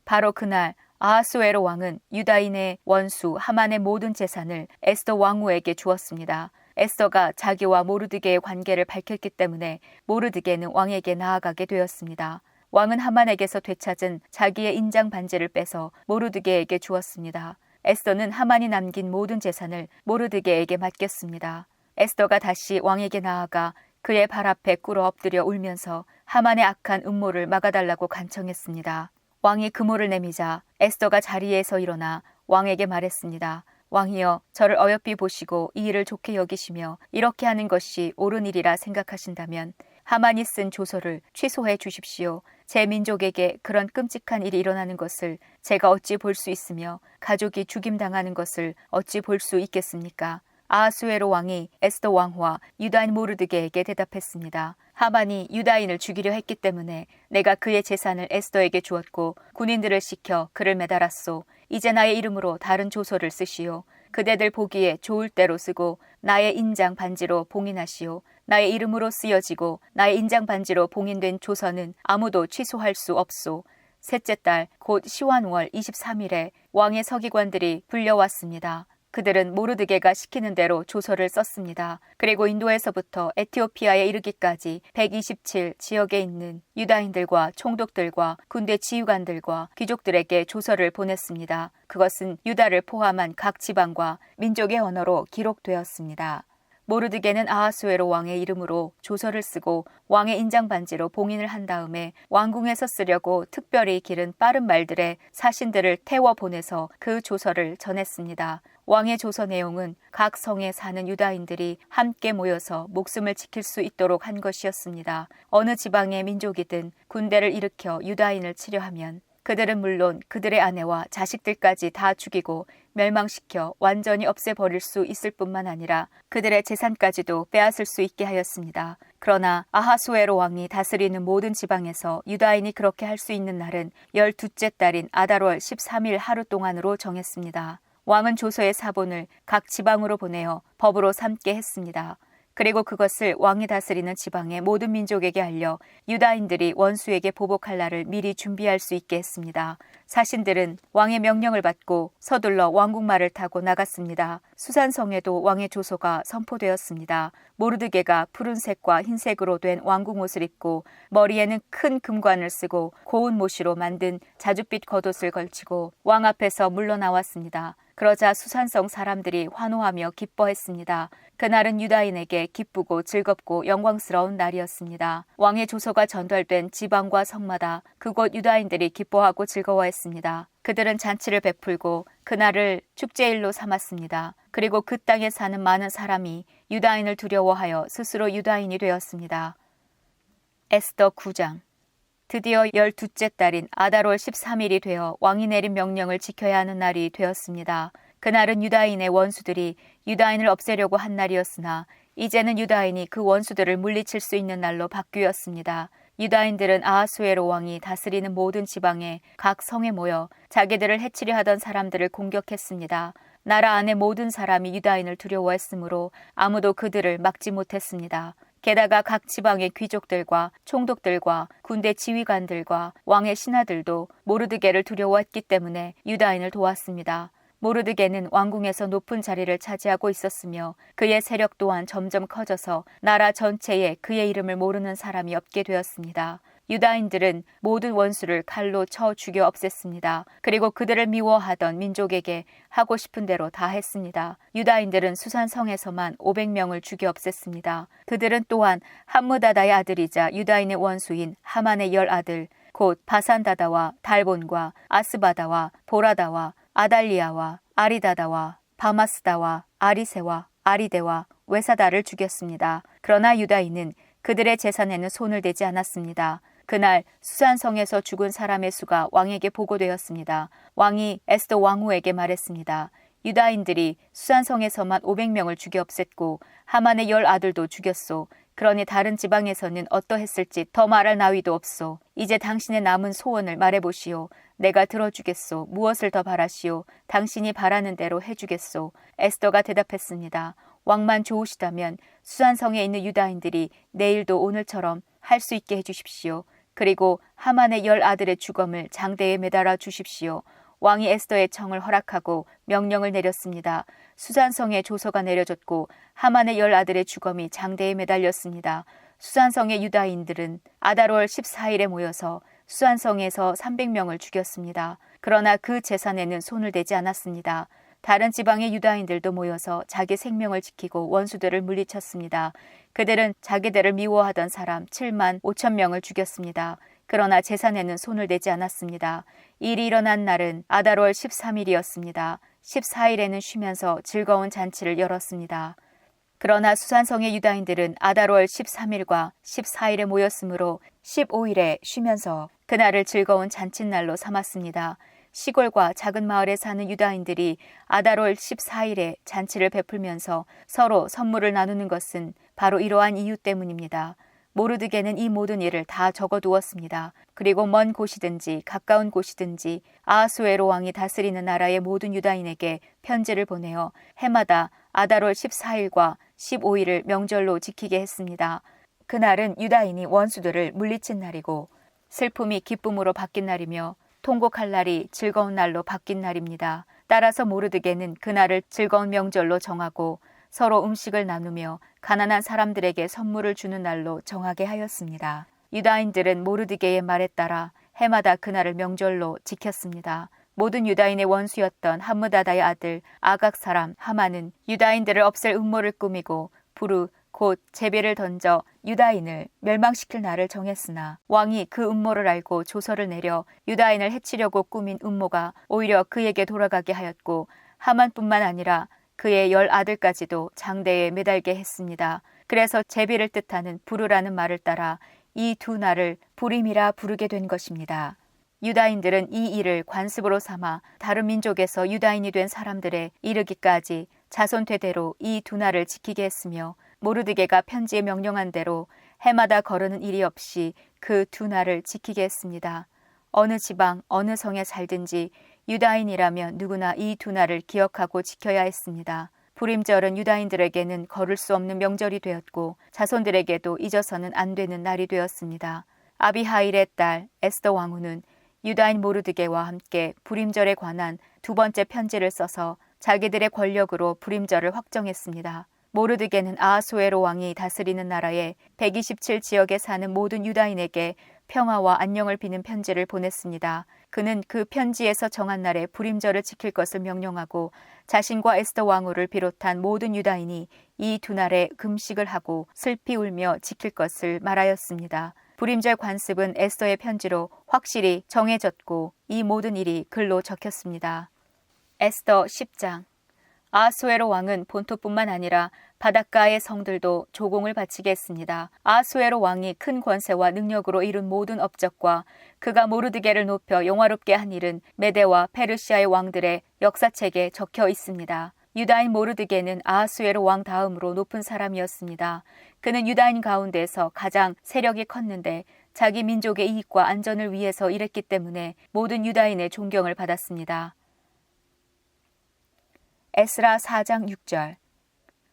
바로 그날 아하수에로 왕은 유다인의 원수 하만의 모든 재산을 에스더 왕후에게 주었습니다. 에스더가 자기와 모르드게의 관계를 밝혔기 때문에 모르드게는 왕에게 나아가게 되었습니다. 왕은 하만에게서 되찾은 자기의 인장 반지를 빼서 모르드게에게 주었습니다. 에스더는 하만이 남긴 모든 재산을 모르드게에게 맡겼습니다. 에스더가 다시 왕에게 나아가 그의 발 앞에 꿇어 엎드려 울면서 하만의 악한 음모를 막아달라고 간청했습니다. 왕이 금호를 내미자 에스더가 자리에서 일어나 왕에게 말했습니다. 왕이여, 저를 어여삐 보시고 이 일을 좋게 여기시며 이렇게 하는 것이 옳은 일이라 생각하신다면 하만이 쓴 조서를 취소해 주십시오. 제 민족에게 그런 끔찍한 일이 일어나는 것을 제가 어찌 볼 수 있으며 가족이 죽임당하는 것을 어찌 볼 수 있겠습니까? 아하수에로 왕이 에스더 왕후와 유다인 모르드게에게 대답했습니다. 하만이 유다인을 죽이려 했기 때문에 내가 그의 재산을 에스더에게 주었고 군인들을 시켜 그를 매달았소. 이제 나의 이름으로 다른 조서를 쓰시오. 그대들 보기에 좋을 대로 쓰고 나의 인장 반지로 봉인하시오. 나의 이름으로 쓰여지고 나의 인장 반지로 봉인된 조서는 아무도 취소할 수 없소. 셋째 달 곧 시완월 23일에 왕의 서기관들이 불려왔습니다. 그들은 모르드게가 시키는 대로 조서를 썼습니다. 그리고 인도에서부터 에티오피아에 이르기까지 127 지역에 있는 유다인들과 총독들과 군대 지휘관들과 귀족들에게 조서를 보냈습니다. 그것은 유다를 포함한 각 지방과 민족의 언어로 기록되었습니다. 모르드게는 아하수에로 왕의 이름으로 조서를 쓰고 왕의 인장 반지로 봉인을 한 다음에 왕궁에서 쓰려고 특별히 기른 빠른 말들의 사신들을 태워 보내서 그 조서를 전했습니다. 왕의 조서 내용은 각 성에 사는 유다인들이 함께 모여서 목숨을 지킬 수 있도록 한 것이었습니다. 어느 지방의 민족이든 군대를 일으켜 유다인을 치려 하면 그들은 물론 그들의 아내와 자식들까지 다 죽이고 멸망시켜 완전히 없애버릴 수 있을 뿐만 아니라 그들의 재산까지도 빼앗을 수 있게 하였습니다. 그러나 아하수에로 왕이 다스리는 모든 지방에서 유다인이 그렇게 할 수 있는 날은 12째 달인 아달월 13일 하루 동안으로 정했습니다. 왕은 조서의 사본을 각 지방으로 보내어 법으로 삼게 했습니다. 그리고 그것을 왕이 다스리는 지방의 모든 민족에게 알려 유다인들이 원수에게 보복할 날을 미리 준비할 수 있게 했습니다. 사신들은 왕의 명령을 받고 서둘러 왕궁말을 타고 나갔습니다. 수산성에도 왕의 조서가 선포되었습니다. 모르드게가 푸른색과 흰색으로 된 왕궁 옷을 입고 머리에는 큰 금관을 쓰고 고운 모시로 만든 자줏빛 겉옷을 걸치고 왕 앞에서 물러나왔습니다. 그러자 수산성 사람들이 환호하며 기뻐했습니다. 그날은 유다인에게 기쁘고 즐겁고 영광스러운 날이었습니다. 왕의 조서가 전달된 지방과 성마다 그곳 유다인들이 기뻐하고 즐거워했습니다. 그들은 잔치를 베풀고 그날을 축제일로 삼았습니다. 그리고 그 땅에 사는 많은 사람이 유다인을 두려워하여 스스로 유다인이 되었습니다. 에스더 9장. 드디어 12째 달인 아달월 13일이 되어 왕이 내린 명령을 지켜야 하는 날이 되었습니다. 그날은 유다인의 원수들이 유다인을 없애려고 한 날이었으나 이제는 유다인이 그 원수들을 물리칠 수 있는 날로 바뀌었습니다. 유다인들은 아하수에로 왕이 다스리는 모든 지방의 각 성에 모여 자기들을 해치려 하던 사람들을 공격했습니다. 나라 안의 모든 사람이 유다인을 두려워했으므로 아무도 그들을 막지 못했습니다. 게다가 각 지방의 귀족들과 총독들과 군대 지휘관들과 왕의 신하들도 모르드게를 두려워했기 때문에 유다인을 도왔습니다. 모르드게는 왕궁에서 높은 자리를 차지하고 있었으며 그의 세력 또한 점점 커져서 나라 전체에 그의 이름을 모르는 사람이 없게 되었습니다. 유다인들은 모든 원수를 칼로 쳐 죽여 없앴습니다. 그리고 그들을 미워하던 민족에게 하고 싶은 대로 다 했습니다. 유다인들은 수산성에서만 500명을 죽여 없앴습니다. 그들은 또한 함므다다의 아들이자 유다인의 원수인 하만의 10아들 곧 바산다다와 달본과 아스바다와 보라다와 아달리아와 아리다다와 바마스다와 아리세와 아리데와 외사다를 죽였습니다. 그러나 유다인은 그들의 재산에는 손을 대지 않았습니다. 그날 수산성에서 죽은 사람의 수가 왕에게 보고되었습니다. 왕이 에스더 왕후에게 말했습니다. 유다인들이 수산성에서만 500명을 죽여 없앴고 하만의 10아들도 죽였소. 그러니 다른 지방에서는 어떠했을지 더 말할 나위도 없소. 이제 당신의 남은 소원을 말해보시오. 내가 들어주겠소. 무엇을 더 바라시오. 당신이 바라는 대로 해주겠소. 에스더가 대답했습니다. 왕만 좋으시다면 수산성에 있는 유다인들이 내일도 오늘처럼 할 수 있게 해주십시오. 그리고 하만의 10아들의 주검을 장대에 매달아 주십시오. 왕이 에스더의 청을 허락하고 명령을 내렸습니다. 수산성에 조서가 내려졌고 하만의 10아들의 주검이 장대에 매달렸습니다. 수산성의 유다인들은 아달월 14일에 모여서 수산성에서 300명을 죽였습니다. 그러나 그 재산에는 손을 대지 않았습니다. 다른 지방의 유다인들도 모여서 자기 생명을 지키고 원수들을 물리쳤습니다. 그들은 자기들을 미워하던 사람 7만 5천 명을 죽였습니다. 그러나 재산에는 손을 대지 않았습니다. 일이 일어난 날은 아달월 13일이었습니다. 14일에는 쉬면서 즐거운 잔치를 열었습니다. 그러나 수산성의 유다인들은 아달월 13일과 14일에 모였으므로 15일에 쉬면서 그날을 즐거운 잔칫날로 삼았습니다. 시골과 작은 마을에 사는 유다인들이 아달월 14일에 잔치를 베풀면서 서로 선물을 나누는 것은 바로 이러한 이유 때문입니다. 모르드게는 이 모든 일을 다 적어두었습니다. 그리고 먼 곳이든지 가까운 곳이든지 아하수에로 왕이 다스리는 나라의 모든 유다인에게 편지를 보내어 해마다 아달월 14일과 15일을 명절로 지키게 했습니다. 그날은 유다인이 원수들을 물리친 날이고 슬픔이 기쁨으로 바뀐 날이며 통곡할 날이 즐거운 날로 바뀐 날입니다. 따라서 모르드게는 그날을 즐거운 명절로 정하고 서로 음식을 나누며 가난한 사람들에게 선물을 주는 날로 정하게 하였습니다. 유다인들은 모르드게의 말에 따라 해마다 그날을 명절로 지켰습니다. 모든 유다인의 원수였던 함므다다의 아들 아각 사람 하만은 유다인들을 없앨 음모를 꾸미고 부르 곧 제비를 던져 유다인을 멸망시킬 날을 정했으나 왕이 그 음모를 알고 조서를 내려 유다인을 해치려고 꾸민 음모가 오히려 그에게 돌아가게 하였고 하만뿐만 아니라 그의 10아들까지도 장대에 매달게 했습니다. 그래서 제비를 뜻하는 부르라는 말을 따라 이 두 날을 부림이라 부르게 된 것입니다. 유다인들은 이 일을 관습으로 삼아 다른 민족에서 유다인이 된 사람들에 이르기까지 자손 대대로 이 두 날을 지키게 했으며 모르드게가 편지에 명령한 대로 해마다 거르는 일이 없이 그 두 날을 지키게 했습니다. 어느 지방, 어느 성에 살든지 유다인이라면 누구나 이 두 날을 기억하고 지켜야 했습니다. 부림절은 유다인들에게는 거를 수 없는 명절이 되었고 자손들에게도 잊어서는 안 되는 날이 되었습니다. 아비하일의 딸 에스더 왕후는 유다인 모르드게와 함께 부림절에 관한 두 번째 편지를 써서 자기들의 권력으로 부림절을 확정했습니다. 모르드게는 아하수에로 왕이 다스리는 나라의 127지역에 사는 모든 유다인에게 평화와 안녕을 비는 편지를 보냈습니다. 그는 그 편지에서 정한 날에 부림절을 지킬 것을 명령하고 자신과 에스더 왕후를 비롯한 모든 유다인이 이 두 날에 금식을 하고 슬피 울며 지킬 것을 말하였습니다. 부림절 관습은 에스더의 편지로 확실히 정해졌고 이 모든 일이 글로 적혔습니다. 에스더 10장. 아하수에로 왕은 본토뿐만 아니라 바닷가의 성들도 조공을 바치게 했습니다. 아하수에로 왕이 큰 권세와 능력으로 이룬 모든 업적과 그가 모르드게를 높여 영화롭게 한 일은 메대와 페르시아의 왕들의 역사책에 적혀 있습니다. 유다인 모르드게는 아하수에로 왕 다음으로 높은 사람이었습니다. 그는 유다인 가운데서 가장 세력이 컸는데 자기 민족의 이익과 안전을 위해서 일했기 때문에 모든 유다인의 존경을 받았습니다. 에스라 4장 6절.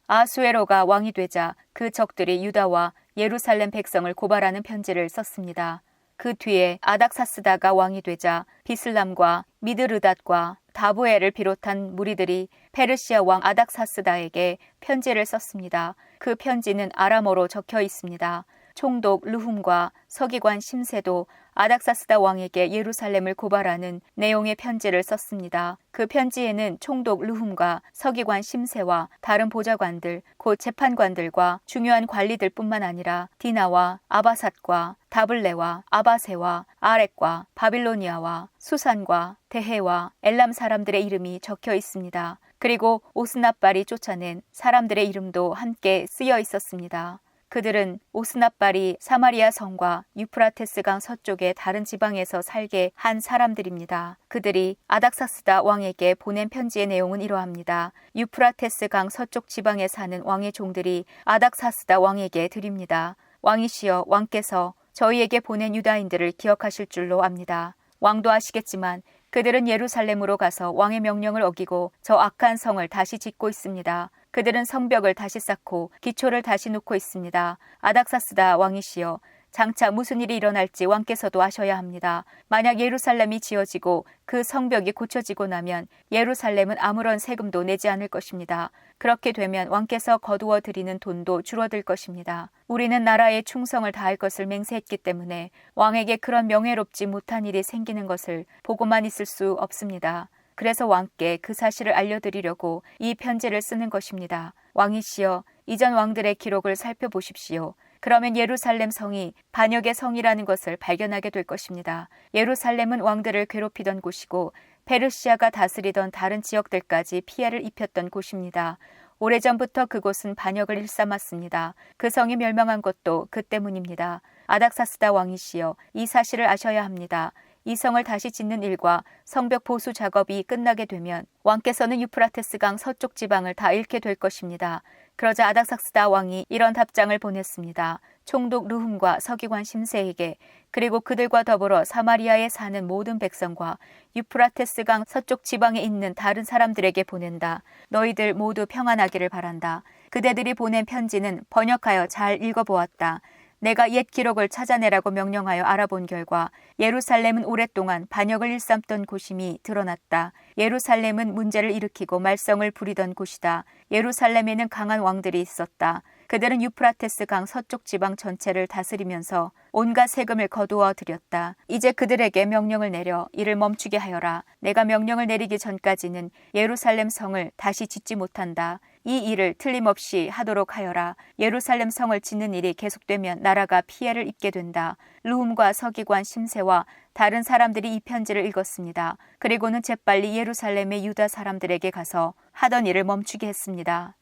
아하수에로가 왕이 되자 그 적들이 유다와 예루살렘 백성을 고발하는 편지를 썼습니다. 그 뒤에 아닥사스다가 왕이 되자 비슬람과 미드르닷과 다부엘을 비롯한 무리들이 페르시아 왕 아닥사스다에게 편지를 썼습니다. 그 편지는 아람어로 적혀 있습니다. 총독 르훔과 서기관 심세도 아닥사스다 왕에게 예루살렘을 고발하는 내용의 편지를 썼습니다. 그 편지에는 총독 르훔과 서기관 심세와 다른 보좌관들, 곧 재판관들과 중요한 관리들뿐만 아니라 디나와 아바삿과 다블레와 아바세와 아렉과 바빌로니아와 수산과 대해와 엘람 사람들의 이름이 적혀 있습니다. 그리고 오스납발이 쫓아낸 사람들의 이름도 함께 쓰여 있었습니다. 그들은 오스납발이 사마리아 성과 유프라테스강 서쪽의 다른 지방에서 살게 한 사람들입니다. 그들이 아닥사스다 왕에게 보낸 편지의 내용은 이러합니다. 유프라테스강 서쪽 지방에 사는 왕의 종들이 아닥사스다 왕에게 드립니다. 왕이시여, 왕께서 저희에게 보낸 유다인들을 기억하실 줄로 압니다. 왕도 아시겠지만 그들은 예루살렘으로 가서 왕의 명령을 어기고 저 악한 성을 다시 짓고 있습니다. 그들은 성벽을 다시 쌓고 기초를 다시 놓고 있습니다. 아닥사스다 왕이시여, 장차 무슨 일이 일어날지 왕께서도 아셔야 합니다. 만약 예루살렘이 지어지고 그 성벽이 고쳐지고 나면 예루살렘은 아무런 세금도 내지 않을 것입니다. 그렇게 되면 왕께서 거두어 드리는 돈도 줄어들 것입니다. 우리는 나라에 충성을 다할 것을 맹세했기 때문에 왕에게 그런 명예롭지 못한 일이 생기는 것을 보고만 있을 수 없습니다. 그래서 왕께 그 사실을 알려드리려고 이 편지를 쓰는 것입니다. 왕이시여, 이전 왕들의 기록을 살펴보십시오. 그러면 예루살렘 성이 반역의 성이라는 것을 발견하게 될 것입니다. 예루살렘은 왕들을 괴롭히던 곳이고 페르시아가 다스리던 다른 지역들까지 피해를 입혔던 곳입니다. 오래전부터 그곳은 반역을 일삼았습니다. 그 성이 멸망한 것도 그 때문입니다. 아닥사스다 왕이시여, 이 사실을 아셔야 합니다. 이 성을 다시 짓는 일과 성벽 보수 작업이 끝나게 되면 왕께서는 유프라테스강 서쪽 지방을 다 잃게 될 것입니다. 그러자 아닥사스다 왕이 이런 답장을 보냈습니다. 총독 르훔과 서기관 심세에게, 그리고 그들과 더불어 사마리아에 사는 모든 백성과 유프라테스강 서쪽 지방에 있는 다른 사람들에게 보낸다. 너희들 모두 평안하기를 바란다. 그대들이 보낸 편지는 번역하여 잘 읽어보았다. 내가 옛 기록을 찾아내라고 명령하여 알아본 결과 예루살렘은 오랫동안 반역을 일삼던 곳임이 드러났다. 예루살렘은 문제를 일으키고 말썽을 부리던 곳이다. 예루살렘에는 강한 왕들이 있었다. 그들은 유프라테스 강 서쪽 지방 전체를 다스리면서 온갖 세금을 거두어 들였다. 이제 그들에게 명령을 내려 이를 멈추게 하여라. 내가 명령을 내리기 전까지는 예루살렘 성을 다시 짓지 못한다. 이 일을 틀림없이 하도록 하여라. 예루살렘 성을 짓는 일이 계속되면 나라가 피해를 입게 된다. 르훔과 서기관 심세와 다른 사람들이 이 편지를 읽었습니다. 그리고는 재빨리 예루살렘의 유다 사람들에게 가서 하던 일을 멈추게 했습니다.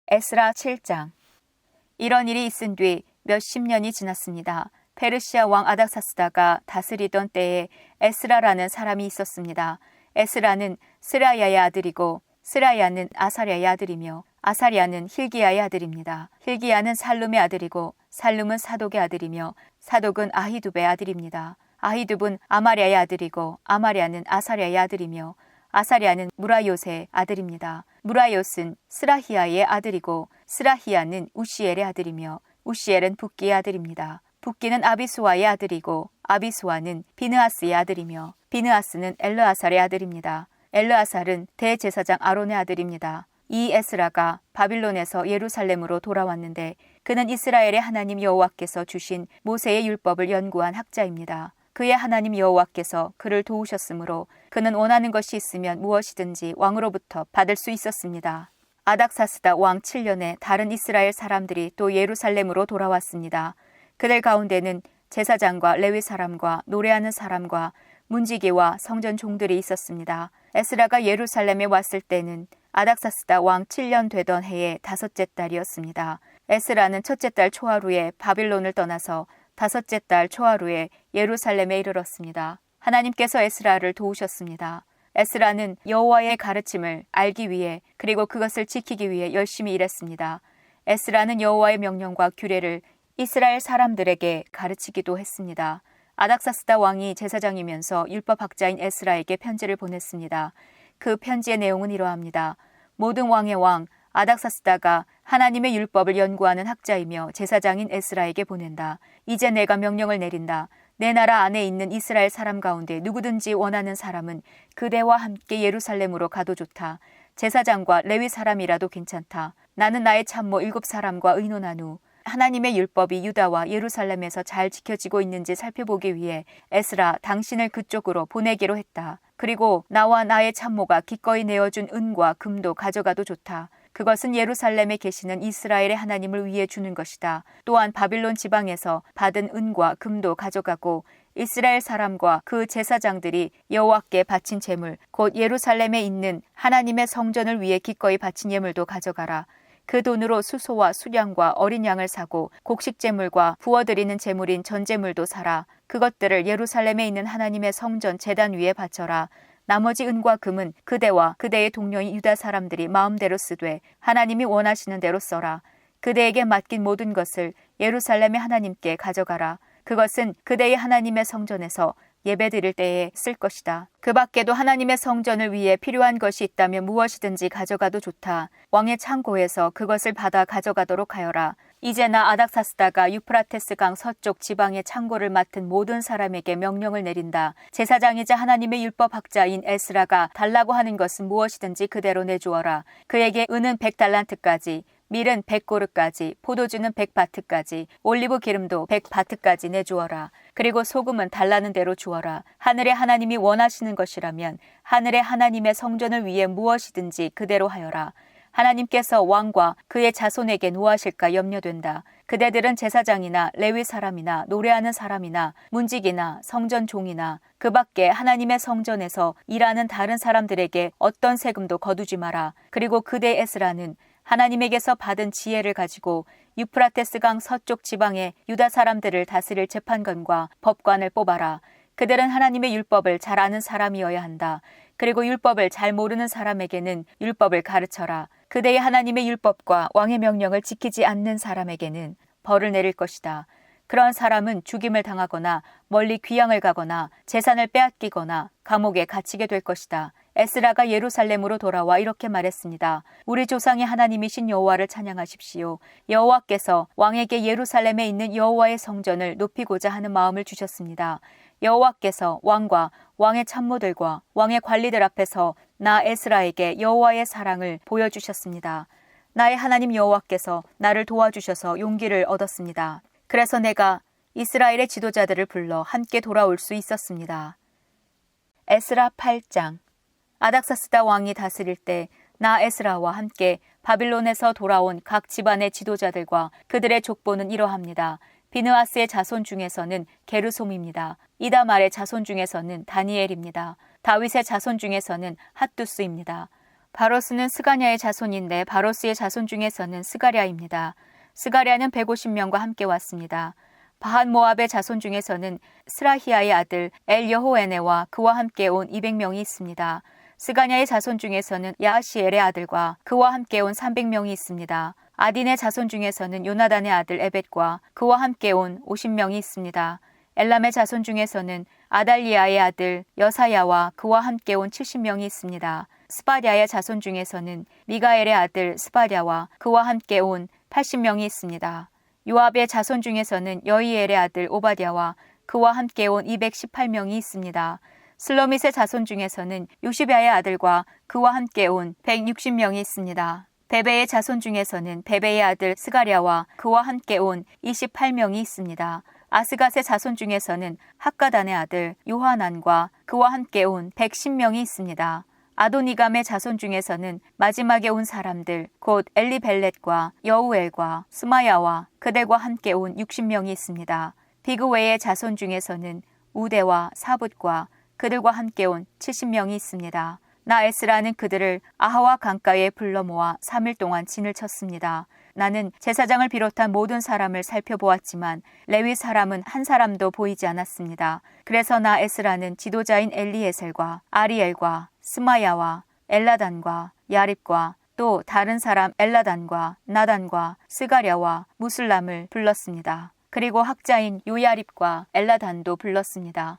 에스라 7장. 이런 일이 있은 뒤 몇십 년이 지났습니다. 페르시아 왕 아닥사스다가 다스리던 때에 에스라라는 사람이 있었습니다. 에스라는 스라야의 아들이고 스라야는 아사랴의 아들이며 아사랴는 힐기야의 아들입니다. 힐기야는 살룸의 아들이고 살룸은 사독의 아들이며 사독은 아히둡의 아들입니다. 아히둡은 아마랴의 아들이고 아마랴는 아사랴의 아들이며 아사랴는 무라요스의 아들입니다. 무라요스는 스라히야의 아들이고 스라히야는 우시엘의 아들이며 우시엘은 붓기의 아들입니다. 붓기는 아비수아의 아들이고 아비수아는 비느하스의 아들이며 비느하스는 엘르아살의 아들입니다. 엘르아살은 대제사장 아론의 아들입니다. 이 에스라가 바빌론에서 예루살렘으로 돌아왔는데 그는 이스라엘의 하나님 여호와께서 주신 모세의 율법을 연구한 학자입니다. 그의 하나님 여호와께서 그를 도우셨으므로 그는 원하는 것이 있으면 무엇이든지 왕으로부터 받을 수 있었습니다. 아닥사스다 왕 7년에 다른 이스라엘 사람들이 또 예루살렘으로 돌아왔습니다. 그들 가운데는 제사장과 레위 사람과 노래하는 사람과 문지기와 성전 종들이 있었습니다. 에스라가 예루살렘에 왔을 때는 아닥사스다 왕 7년 되던 해의 5째 달이었습니다. 에스라는 첫째 달 초하루에 바빌론을 떠나서 5째 달 초하루에 예루살렘에 이르렀습니다. 하나님께서 에스라를 도우셨습니다. 에스라는 여호와의 가르침을 알기 위해 그리고 그것을 지키기 위해 열심히 일했습니다. 에스라는 여호와의 명령과 규례를 이스라엘 사람들에게 가르치기도 했습니다. 아닥사스다 왕이 제사장이면서 율법학자인 에스라에게 편지를 보냈습니다. 그 편지의 내용은 이러합니다. 모든 왕의 왕 아닥사스다가 하나님의 율법을 연구하는 학자이며 제사장인 에스라에게 보낸다. 이제 내가 명령을 내린다. 내 나라 안에 있는 이스라엘 사람 가운데 누구든지 원하는 사람은 그대와 함께 예루살렘으로 가도 좋다. 제사장과 레위 사람이라도 괜찮다. 나는 나의 참모 7사람과 의논한 후 하나님의 율법이 유다와 예루살렘에서 잘 지켜지고 있는지 살펴보기 위해 에스라 당신을 그쪽으로 보내기로 했다. 그리고 나와 나의 참모가 기꺼이 내어준 은과 금도 가져가도 좋다. 그것은 예루살렘에 계시는 이스라엘의 하나님을 위해 주는 것이다. 또한 바빌론 지방에서 받은 은과 금도 가져가고 이스라엘 사람과 그 제사장들이 여호와께 바친 제물, 곧 예루살렘에 있는 하나님의 성전을 위해 기꺼이 바친 예물도 가져가라. 그 돈으로 수소와 수량과 어린 양을 사고 곡식 제물과 부어드리는 제물인 전제물도 사라. 그것들을 예루살렘에 있는 하나님의 성전 제단 위에 바쳐라. 나머지 은과 금은 그대와 그대의 동료인 유다 사람들이 마음대로 쓰되 하나님이 원하시는 대로 써라. 그대에게 맡긴 모든 것을 예루살렘의 하나님께 가져가라. 그것은 그대의 하나님의 성전에서 예배드릴 때에 쓸 것이다. 그 밖에도 하나님의 성전을 위해 필요한 것이 있다면 무엇이든지 가져가도 좋다. 왕의 창고에서 그것을 받아 가져가도록 하여라. 이제 나 아닥사스다가 유프라테스 강 서쪽 지방의 창고를 맡은 모든 사람에게 명령을 내린다. 제사장이자 하나님의 율법학자인 에스라가 달라고 하는 것은 무엇이든지 그대로 내주어라. 그에게 은은 100달란트까지, 밀은 100고르까지, 포도주는 100바트까지, 올리브 기름도 100바트까지 내주어라. 그리고 소금은 달라는 대로 주어라. 하늘의 하나님이 원하시는 것이라면 하늘의 하나님의 성전을 위해 무엇이든지 그대로 하여라. 하나님께서 왕과 그의 자손에게 노하실까 염려된다. 그대들은 제사장이나 레위 사람이나 노래하는 사람이나 문지기나 성전 종이나 그 밖에 하나님의 성전에서 일하는 다른 사람들에게 어떤 세금도 거두지 마라. 그리고 그대 에스라는 하나님에게서 받은 지혜를 가지고 유프라테스 강 서쪽 지방의 유다 사람들을 다스릴 재판관과 법관을 뽑아라. 그들은 하나님의 율법을 잘 아는 사람이어야 한다. 그리고 율법을 잘 모르는 사람에게는 율법을 가르쳐라. 그대의 하나님의 율법과 왕의 명령을 지키지 않는 사람에게는 벌을 내릴 것이다. 그런 사람은 죽임을 당하거나 멀리 귀양을 가거나 재산을 빼앗기거나 감옥에 갇히게 될 것이다. 에스라가 예루살렘으로 돌아와 이렇게 말했습니다. 우리 조상의 하나님이신 여호와를 찬양하십시오. 여호와께서 왕에게 예루살렘에 있는 여호와의 성전을 높이고자 하는 마음을 주셨습니다. 여호와께서 왕과 왕의 참모들과 왕의 관리들 앞에서 나 에스라에게 여호와의 사랑을 보여주셨습니다. 나의 하나님 여호와께서 나를 도와주셔서 용기를 얻었습니다. 그래서 내가 이스라엘의 지도자들을 불러 함께 돌아올 수 있었습니다. 에스라 8장. 아닥사스다 왕이 다스릴 때 나 에스라와 함께 바빌론에서 돌아온 각 집안의 지도자들과 그들의 족보는 이러합니다. 비느하스의 자손 중에서는 게르솜입니다. 이다말의 자손 중에서는 다니엘입니다. 다윗의 자손 중에서는 핫두스입니다. 바로스는 스가냐의 자손인데 바로스의 자손 중에서는 스가랴입니다. 스가랴는 150명과 함께 왔습니다. 바한 모압의 자손 중에서는 스라히아의 아들 엘여호에네와 그와 함께 온 200명이 있습니다. 스가냐의 자손 중에서는 야하시엘의 아들과 그와 함께 온 300명이 있습니다. 아딘의 자손 중에서는 요나단의 아들 에벳과 그와 함께 온 50명이 있습니다. 엘람의 자손 중에서는 아달리아의 아들 여사야와 그와 함께 온 70명이 있습니다. 스바랴의 자손 중에서는 미가엘의 아들 스바랴와 그와 함께 온 80명이 있습니다. 요압의 자손 중에서는 여이엘의 아들 오바댜와 그와 함께 온 218명이 있습니다. 슬로밋의 자손 중에서는 요시랴의 아들과 그와 함께 온 160명이 있습니다. 베베의 자손 중에서는 베베의 아들 스가랴와 그와 함께 온 28명이 있습니다. 아스갓의 자손 중에서는 학가단의 아들 요하난과 그와 함께 온 110명이 있습니다. 아도니감의 자손 중에서는 마지막에 온 사람들 곧 엘리벨렛과 여우엘과 스마야와 그들과 함께 온 60명이 있습니다. 비그웨의 자손 중에서는 우대와 사붓과 그들과 함께 온 70명이 있습니다. 나 에스라는 그들을 아하와 강가에 불러 모아 3일 동안 진을 쳤습니다. 나는 제사장을 비롯한 모든 사람을 살펴보았지만 레위 사람은 한 사람도 보이지 않았습니다. 그래서 나 에스라는 지도자인 엘리에셀과 아리엘과 스마야와 엘라단과 야립과 또 다른 사람 엘라단과 나단과 스가랴와 무슬람을 불렀습니다. 그리고 학자인 요야립과 엘라단도 불렀습니다.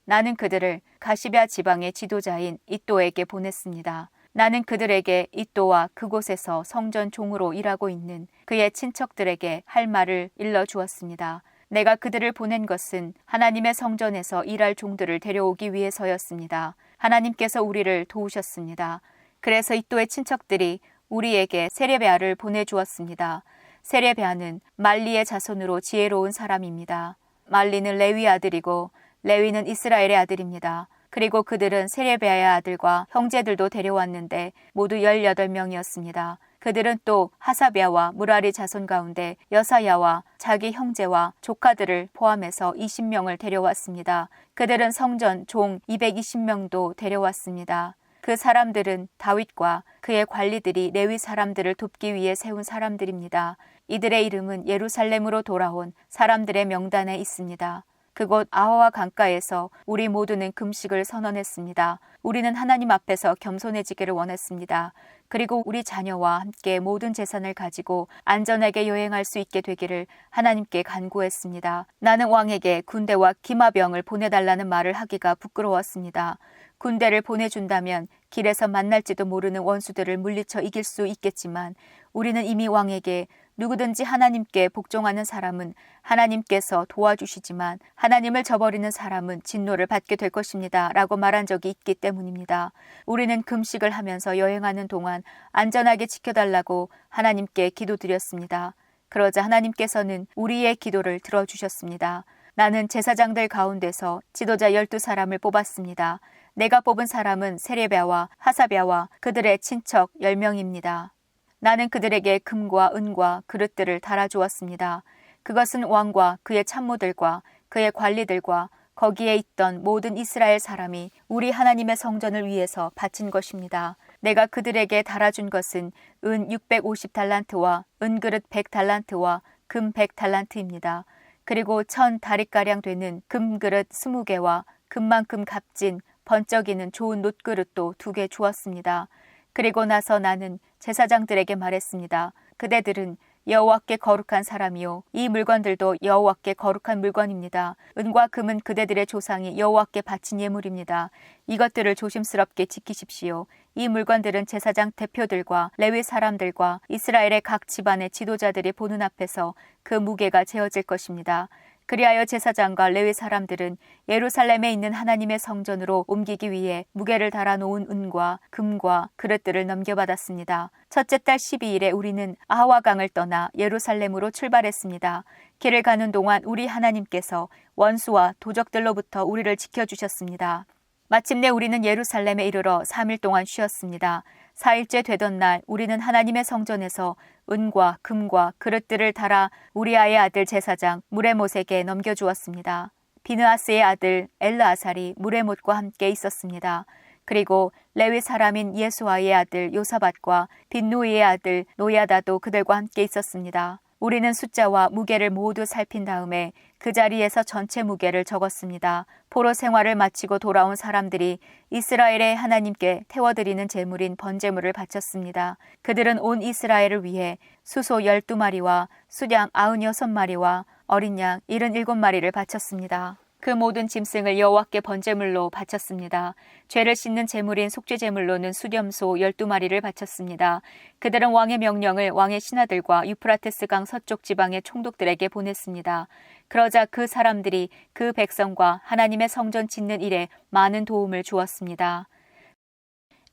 나는 그들을 가시베아 지방의 지도자인 이또에게 보냈습니다. 나는 그들에게 이또와 그곳에서 성전 종으로 일하고 있는 그의 친척들에게 할 말을 일러주었습니다. 내가 그들을 보낸 것은 하나님의 성전에서 일할 종들을 데려오기 위해서였습니다. 하나님께서 우리를 도우셨습니다. 그래서 이또의 친척들이 우리에게 세레베아를 보내주었습니다. 세레베아는 말리의 자손으로 지혜로운 사람입니다. 말리는 레위 아들이고 레위는 이스라엘의 아들입니다. 그리고 그들은 세레베아의 아들과 형제들도 데려왔는데 모두 18명이었습니다. 그들은 또 하사비아와 무라리 자손 가운데 여사야와 자기 형제와 조카들을 포함해서 20명을 데려왔습니다. 그들은 성전 종 220명도 데려왔습니다. 그 사람들은 다윗과 그의 관리들이 레위 사람들을 돕기 위해 세운 사람들입니다. 이들의 이름은 예루살렘으로 돌아온 사람들의 명단에 있습니다. 그곳 아하와 강가에서 우리 모두는 금식을 선언했습니다. 우리는 하나님 앞에서 겸손해지기를 원했습니다. 그리고 우리 자녀와 함께 모든 재산을 가지고 안전하게 여행할 수 있게 되기를 하나님께 간구했습니다. 나는 왕에게 군대와 기마병을 보내달라는 말을 하기가 부끄러웠습니다. 군대를 보내준다면 길에서 만날지도 모르는 원수들을 물리쳐 이길 수 있겠지만 우리는 이미 왕에게 누구든지 하나님께 복종하는 사람은 하나님께서 도와주시지만 하나님을 저버리는 사람은 진노를 받게 될 것입니다. 라고 말한 적이 있기 때문입니다. 우리는 금식을 하면서 여행하는 동안 안전하게 지켜달라고 하나님께 기도드렸습니다. 그러자 하나님께서는 우리의 기도를 들어주셨습니다. 나는 제사장들 가운데서 지도자 12사람을 뽑았습니다. 내가 뽑은 사람은 세레베아와 하사비아와 그들의 친척 10명입니다. 나는 그들에게 금과 은과 그릇들을 달아주었습니다. 그것은 왕과 그의 참모들과 그의 관리들과 거기에 있던 모든 이스라엘 사람이 우리 하나님의 성전을 위해서 바친 것입니다. 내가 그들에게 달아준 것은 은 650달란트와 은그릇 100달란트와 금 100달란트입니다. 그리고 1000다리가량 되는 금그릇 20개와 금만큼 값진 번쩍이는 좋은 놋그릇도 2개 주었습니다. 그리고 나서 나는 제사장들에게 말했습니다. 그대들은 여호와께 거룩한 사람이요 이 물건들도 여호와께 거룩한 물건입니다. 은과 금은 그대들의 조상이 여호와께 바친 예물입니다. 이것들을 조심스럽게 지키십시오. 이 물건들은 제사장 대표들과 레위 사람들과 이스라엘의 각 집안의 지도자들이 보는 앞에서 그 무게가 재어질 것입니다. 그리하여 제사장과 레위 사람들은 예루살렘에 있는 하나님의 성전으로 옮기기 위해 무게를 달아놓은 은과 금과 그릇들을 넘겨받았습니다. 첫째 달 12일에 우리는 아하와강을 떠나 예루살렘으로 출발했습니다. 길을 가는 동안 우리 하나님께서 원수와 도적들로부터 우리를 지켜주셨습니다. 마침내 우리는 예루살렘에 이르러 3일 동안 쉬었습니다. 4일째 되던 날 우리는 하나님의 성전에서 은과 금과 그릇들을 달아 우리아의 아들 제사장 무레못에게 넘겨주었습니다. 비느하스의 아들 엘르아살이 무레못과 함께 있었습니다. 그리고 레위 사람인 예수아의 아들 요사밧과 빈누이의 아들 노야다도 그들과 함께 있었습니다. 우리는 숫자와 무게를 모두 살핀 다음에 그 자리에서 전체 무게를 적었습니다. 포로 생활을 마치고 돌아온 사람들이 이스라엘의 하나님께 태워드리는 제물인 번제물을 바쳤습니다. 그들은 온 이스라엘을 위해 수소 12마리와 수양 96마리와 어린 양 77마리를 바쳤습니다. 그 모든 짐승을 여호와께 번제물로 바쳤습니다. 죄를 씻는 제물인 속죄제물로는 수렴소 12마리를 바쳤습니다. 그들은 왕의 명령을 왕의 신하들과 유프라테스 강 서쪽 지방의 총독들에게 보냈습니다. 그러자 그 사람들이 그 백성과 하나님의 성전 짓는 일에 많은 도움을 주었습니다.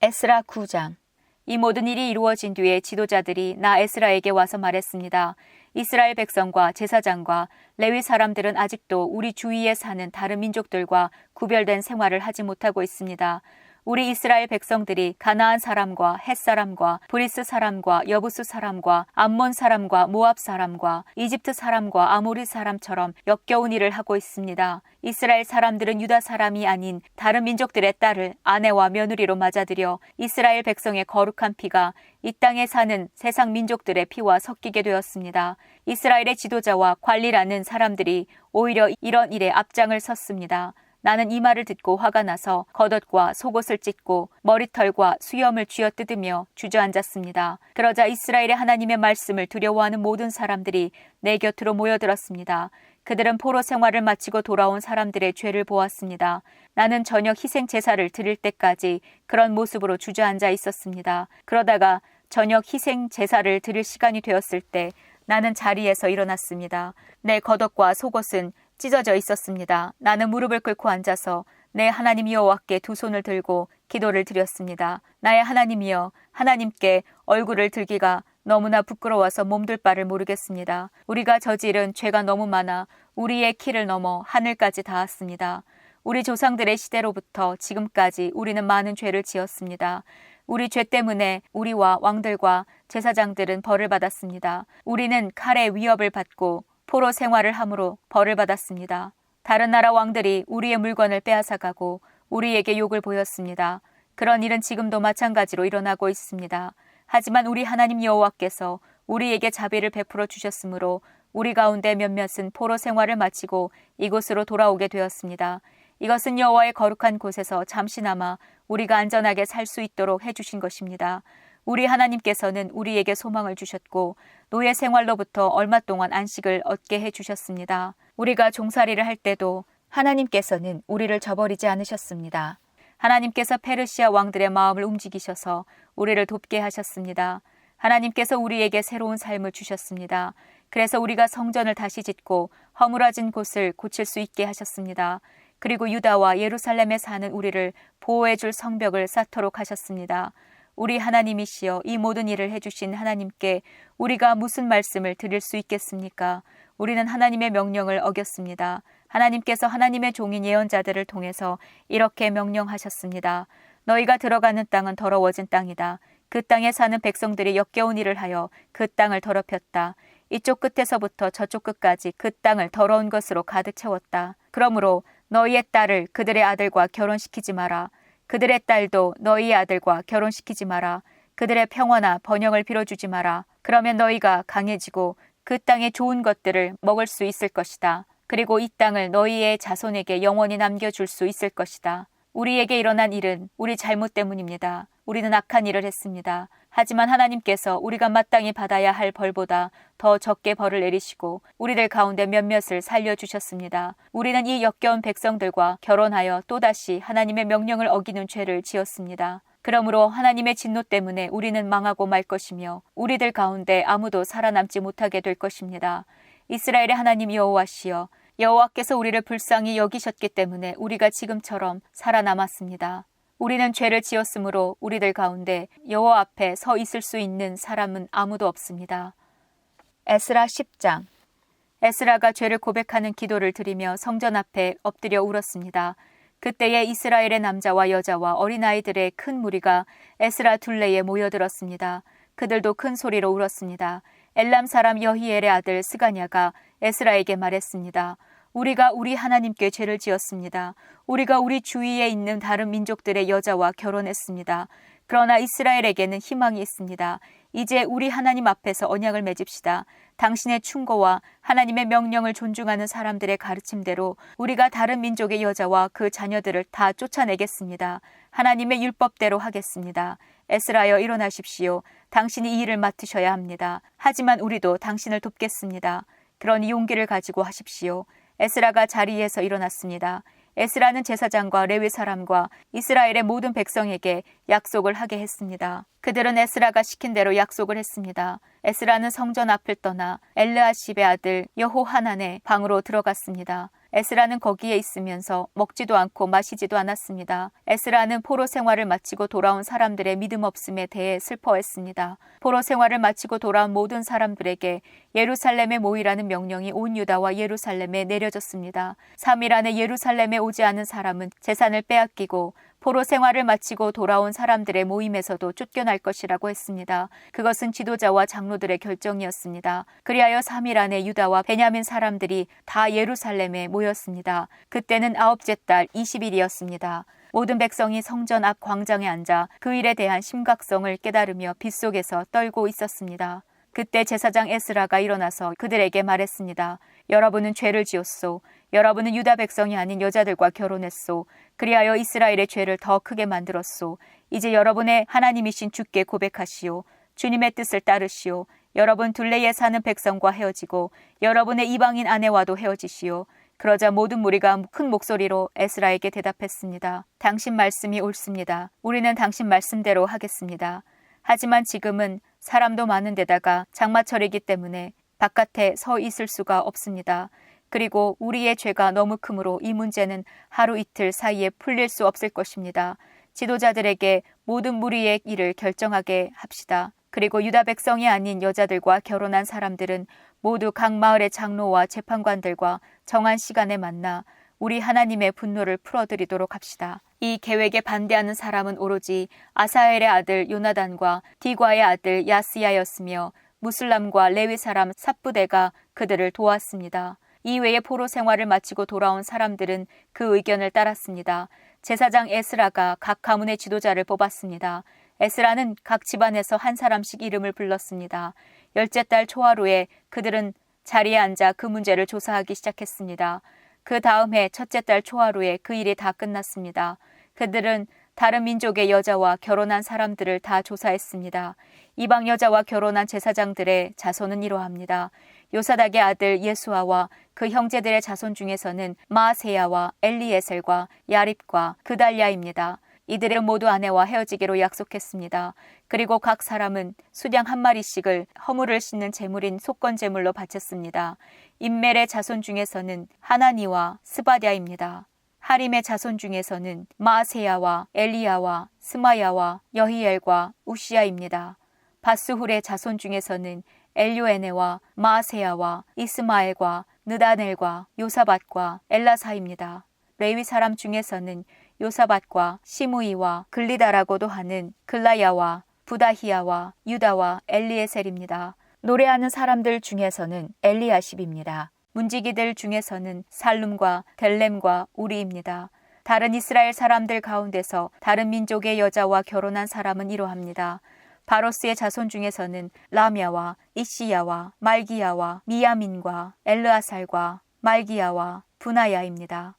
에스라 9장. 이 모든 일이 이루어진 뒤에 지도자들이 나 에스라에게 와서 말했습니다. 이스라엘 백성과 제사장과 레위 사람들은 아직도 우리 주위에 사는 다른 민족들과 구별된 생활을 하지 못하고 있습니다. 우리 이스라엘 백성들이 가나안 사람과 헷 사람과 브리스 사람과 여부스 사람과 암몬 사람과 모압 사람과 이집트 사람과 아모리 사람처럼 역겨운 일을 하고 있습니다. 이스라엘 사람들은 유다 사람이 아닌 다른 민족들의 딸을 아내와 며느리로 맞아들여 이스라엘 백성의 거룩한 피가 이 땅에 사는 세상 민족들의 피와 섞이게 되었습니다. 이스라엘의 지도자와 관리라는 사람들이 오히려 이런 일에 앞장을 섰습니다. 나는 이 말을 듣고 화가 나서 겉옷과 속옷을 찢고 머리털과 수염을 쥐어뜯으며 주저앉았습니다. 그러자 이스라엘의 하나님의 말씀을 두려워하는 모든 사람들이 내 곁으로 모여들었습니다. 그들은 포로 생활을 마치고 돌아온 사람들의 죄를 보았습니다. 나는 저녁 희생 제사를 드릴 때까지 그런 모습으로 주저앉아 있었습니다. 그러다가 저녁 희생 제사를 드릴 시간이 되었을 때 나는 자리에서 일어났습니다. 내 겉옷과 속옷은 찢어져 있었습니다. 나는 무릎을 꿇고 앉아서 내 하나님 여호와께 두 손을 들고 기도를 드렸습니다. 나의 하나님이여, 하나님께 얼굴을 들기가 너무나 부끄러워서 몸둘 바를 모르겠습니다. 우리가 저지른 죄가 너무 많아 우리의 키를 넘어 하늘까지 닿았습니다. 우리 조상들의 시대로부터 지금까지 우리는 많은 죄를 지었습니다. 우리 죄 때문에 우리와 왕들과 제사장들은 벌을 받았습니다. 우리는 칼의 위협을 받고 포로 생활을 함으로 벌을 받았습니다. 다른 나라 왕들이 우리의 물건을 빼앗아가고 우리에게 욕을 보였습니다. 그런 일은 지금도 마찬가지로 일어나고 있습니다. 하지만 우리 하나님 여호와께서 우리에게 자비를 베풀어 주셨으므로 우리 가운데 몇몇은 포로 생활을 마치고 이곳으로 돌아오게 되었습니다. 이것은 여호와의 거룩한 곳에서 잠시나마 우리가 안전하게 살 수 있도록 해주신 것입니다. 우리 하나님께서는 우리에게 소망을 주셨고 노예 생활로부터 얼마 동안 안식을 얻게 해주셨습니다. 우리가 종살이를 할 때도 하나님께서는 우리를 저버리지 않으셨습니다. 하나님께서 페르시아 왕들의 마음을 움직이셔서 우리를 돕게 하셨습니다. 하나님께서 우리에게 새로운 삶을 주셨습니다. 그래서 우리가 성전을 다시 짓고 허물어진 곳을 고칠 수 있게 하셨습니다. 그리고 유다와 예루살렘에 사는 우리를 보호해 줄 성벽을 쌓도록 하셨습니다. 우리 하나님이시여, 이 모든 일을 해주신 하나님께 우리가 무슨 말씀을 드릴 수 있겠습니까? 우리는 하나님의 명령을 어겼습니다. 하나님께서 하나님의 종인 예언자들을 통해서 이렇게 명령하셨습니다. 너희가 들어가는 땅은 더러워진 땅이다. 그 땅에 사는 백성들이 역겨운 일을 하여 그 땅을 더럽혔다. 이쪽 끝에서부터 저쪽 끝까지 그 땅을 더러운 것으로 가득 채웠다. 그러므로 너희의 딸을 그들의 아들과 결혼시키지 마라. 그들의 딸도 너희의 아들과 결혼시키지 마라. 그들의 평화나 번영을 빌어주지 마라. 그러면 너희가 강해지고 그 땅의 좋은 것들을 먹을 수 있을 것이다. 그리고 이 땅을 너희의 자손에게 영원히 남겨줄 수 있을 것이다. 우리에게 일어난 일은 우리 잘못 때문입니다. 우리는 악한 일을 했습니다. 하지만 하나님께서 우리가 마땅히 받아야 할 벌보다 더 적게 벌을 내리시고 우리들 가운데 몇몇을 살려주셨습니다. 우리는 이 역겨운 백성들과 결혼하여 또다시 하나님의 명령을 어기는 죄를 지었습니다. 그러므로 하나님의 진노 때문에 우리는 망하고 말 것이며 우리들 가운데 아무도 살아남지 못하게 될 것입니다. 이스라엘의 하나님 여호와시여, 여호와께서 우리를 불쌍히 여기셨기 때문에 우리가 지금처럼 살아남았습니다. 우리는 죄를 지었으므로 우리들 가운데 여호와 앞에 서 있을 수 있는 사람은 아무도 없습니다. 에스라 10장. 에스라가 죄를 고백하는 기도를 드리며 성전 앞에 엎드려 울었습니다. 그때에 이스라엘의 남자와 여자와 어린아이들의 큰 무리가 에스라 둘레에 모여들었습니다. 그들도 큰 소리로 울었습니다. 엘람 사람 여히엘의 아들 스가냐가 에스라에게 말했습니다. 우리가 우리 하나님께 죄를 지었습니다. 우리가 우리 주위에 있는 다른 민족들의 여자와 결혼했습니다. 그러나 이스라엘에게는 희망이 있습니다. 이제 우리 하나님 앞에서 언약을 맺읍시다. 당신의 충고와 하나님의 명령을 존중하는 사람들의 가르침대로 우리가 다른 민족의 여자와 그 자녀들을 다 쫓아내겠습니다. 하나님의 율법대로 하겠습니다. 에스라여 일어나십시오. 당신이 이 일을 맡으셔야 합니다. 하지만 우리도 당신을 돕겠습니다. 그러니 용기를 가지고 하십시오. 에스라가 자리에서 일어났습니다. 에스라는 제사장과 레위 사람과 이스라엘의 모든 백성에게 약속을 하게 했습니다. 그들은 에스라가 시킨 대로 약속을 했습니다. 에스라는 성전 앞을 떠나 엘르아십의 아들 여호하난의 방으로 들어갔습니다. 에스라는 거기에 있으면서 먹지도 않고 마시지도 않았습니다. 에스라는 포로 생활을 마치고 돌아온 사람들의 믿음 없음에 대해 슬퍼했습니다. 포로 생활을 마치고 돌아온 모든 사람들에게 예루살렘에 모이라는 명령이 온 유다와 예루살렘에 내려졌습니다. 3일 안에 예루살렘에 오지 않은 사람은 재산을 빼앗기고 포로 생활을 마치고 돌아온 사람들의 모임에서도 쫓겨날 것이라고 했습니다. 그것은 지도자와 장로들의 결정이었습니다. 그리하여 3일 안에 유다와 베냐민 사람들이 다 예루살렘에 모였습니다. 그때는 아홉째 달 20일이었습니다. 모든 백성이 성전 앞 광장에 앉아 그 일에 대한 심각성을 깨달으며 빗속에서 떨고 있었습니다. 그때 제사장 에스라가 일어나서 그들에게 말했습니다. 여러분은 죄를 지었소. 여러분은 유다 백성이 아닌 여자들과 결혼했소. 그리하여 이스라엘의 죄를 더 크게 만들었소. 이제 여러분의 하나님이신 주께 고백하시오. 주님의 뜻을 따르시오. 여러분 둘레에 사는 백성과 헤어지고 여러분의 이방인 아내와도 헤어지시오. 그러자 모든 무리가 큰 목소리로 에스라에게 대답했습니다. 당신 말씀이 옳습니다. 우리는 당신 말씀대로 하겠습니다. 하지만 지금은 사람도 많은 데다가 장마철이기 때문에 바깥에 서 있을 수가 없습니다. 그리고 우리의 죄가 너무 크므로 이 문제는 하루 이틀 사이에 풀릴 수 없을 것입니다. 지도자들에게 모든 무리의 일을 결정하게 합시다. 그리고 유다 백성이 아닌 여자들과 결혼한 사람들은 모두 각 마을의 장로와 재판관들과 정한 시간에 만나 우리 하나님의 분노를 풀어드리도록 합시다. 이 계획에 반대하는 사람은 오로지 아사엘의 아들 요나단과 디과의 아들 야스야였으며 무슬람과 레위 사람 삽부대가 그들을 도왔습니다. 이외에 포로 생활을 마치고 돌아온 사람들은 그 의견을 따랐습니다. 제사장 에스라가 각 가문의 지도자를 뽑았습니다. 에스라는 각 집안에서 한 사람씩 이름을 불렀습니다. 10째 달 초하루에 그들은 자리에 앉아 그 문제를 조사하기 시작했습니다. 그 다음 해 첫째 달 초하루에 그 일이 다 끝났습니다. 그들은 다른 민족의 여자와 결혼한 사람들을 다 조사했습니다. 이방 여자와 결혼한 제사장들의 자손은 이러합니다. 요사닥의 아들 예수아와 그 형제들의 자손 중에서는 마아세야와 엘리에셀과 야립과 그달랴입니다. 이들은 모두 아내와 헤어지기로 약속했습니다. 그리고 각 사람은 수량 한 마리씩을 허물을 씻는 제물인 속건 제물로 바쳤습니다. 임멜의 자손 중에서는 하나니와 스바랴입니다. 하림의 자손 중에서는 마아세야와 엘리야와 스마야와 여히엘과 우시야입니다. 바스훌의 자손 중에서는 엘요에네와 마아세야와 이스마엘과 느다넬과 요사밧과 엘라사입니다. 레위 사람 중에서는 요사밧과 시므이와 글리다라고도 하는 글라야와 부다히야와 유다와 엘리에셀입니다. 노래하는 사람들 중에서는 엘리야십입니다. 문지기들 중에서는 살룸과 델렘과 우리입니다. 다른 이스라엘 사람들 가운데서 다른 민족의 여자와 결혼한 사람은 이러합니다. 바로스의 자손 중에서는 라미아와 이시야와 말기야와 미야민과 엘르아살과 말기야와 분하야입니다.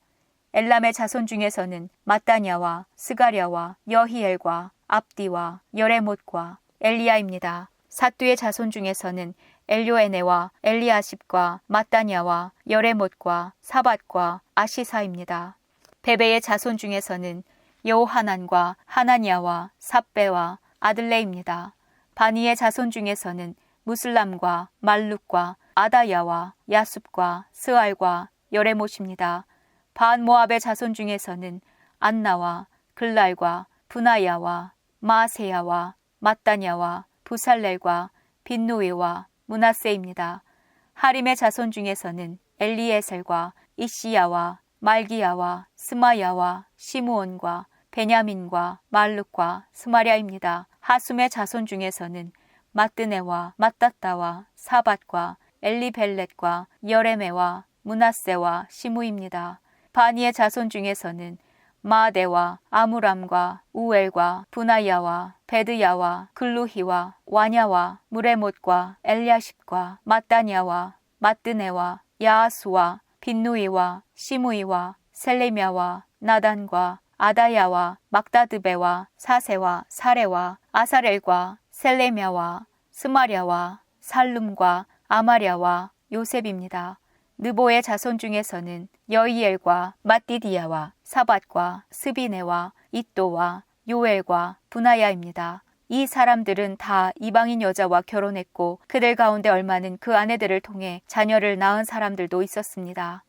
엘람의 자손 중에서는 마따냐와 스가랴와 여히엘과 압디와 여레못과 엘리야입니다. 삿두의 자손 중에서는 엘요에네와 엘리아십과 마따냐와 여레못과 사밧과 아시사입니다. 베베의 자손 중에서는 여호하난과 하나냐와 삽베와 아들레입니다. 바니의 자손 중에서는 무슬람과 말룩과 아다야와 야숲과 스알과 여레못입니다. 반 모압의 자손 중에서는 안나와 글랄과 분하야와 마아세야와 마따냐와 부살렐과 빈누이와 문하세입니다. 하림의 자손 중에서는 엘리에셀과 이시야와 말기야와 스마야와 시므온과 베냐민과 말룩과 스마랴입니다. 하숨의 자손 중에서는 마뜨네와 마따따와 사밧과 엘리벨렛과 여레메와 문하세와 시무입니다. 바니의 자손 중에서는 마아데와 아무람과 우엘과 분하야와 베드야와 글루히와 와냐와 무레못과 엘리아십과 마따냐와 마뜨네와 야아수와 빈누이와 시무이와 셀레미야와 나단과 아다야와 막다드베와 사세와 사레와 아사렐과 셀레미야와 스마랴와 살룸과 아마랴와 요셉입니다. 느보의 자손 중에서는 여이엘과 마띠디야와 사밧과 스비네와 이또와 요엘과 분하야입니다. 이 사람들은 다 이방인 여자와 결혼했고 그들 가운데 얼마는 그 아내들을 통해 자녀를 낳은 사람들도 있었습니다.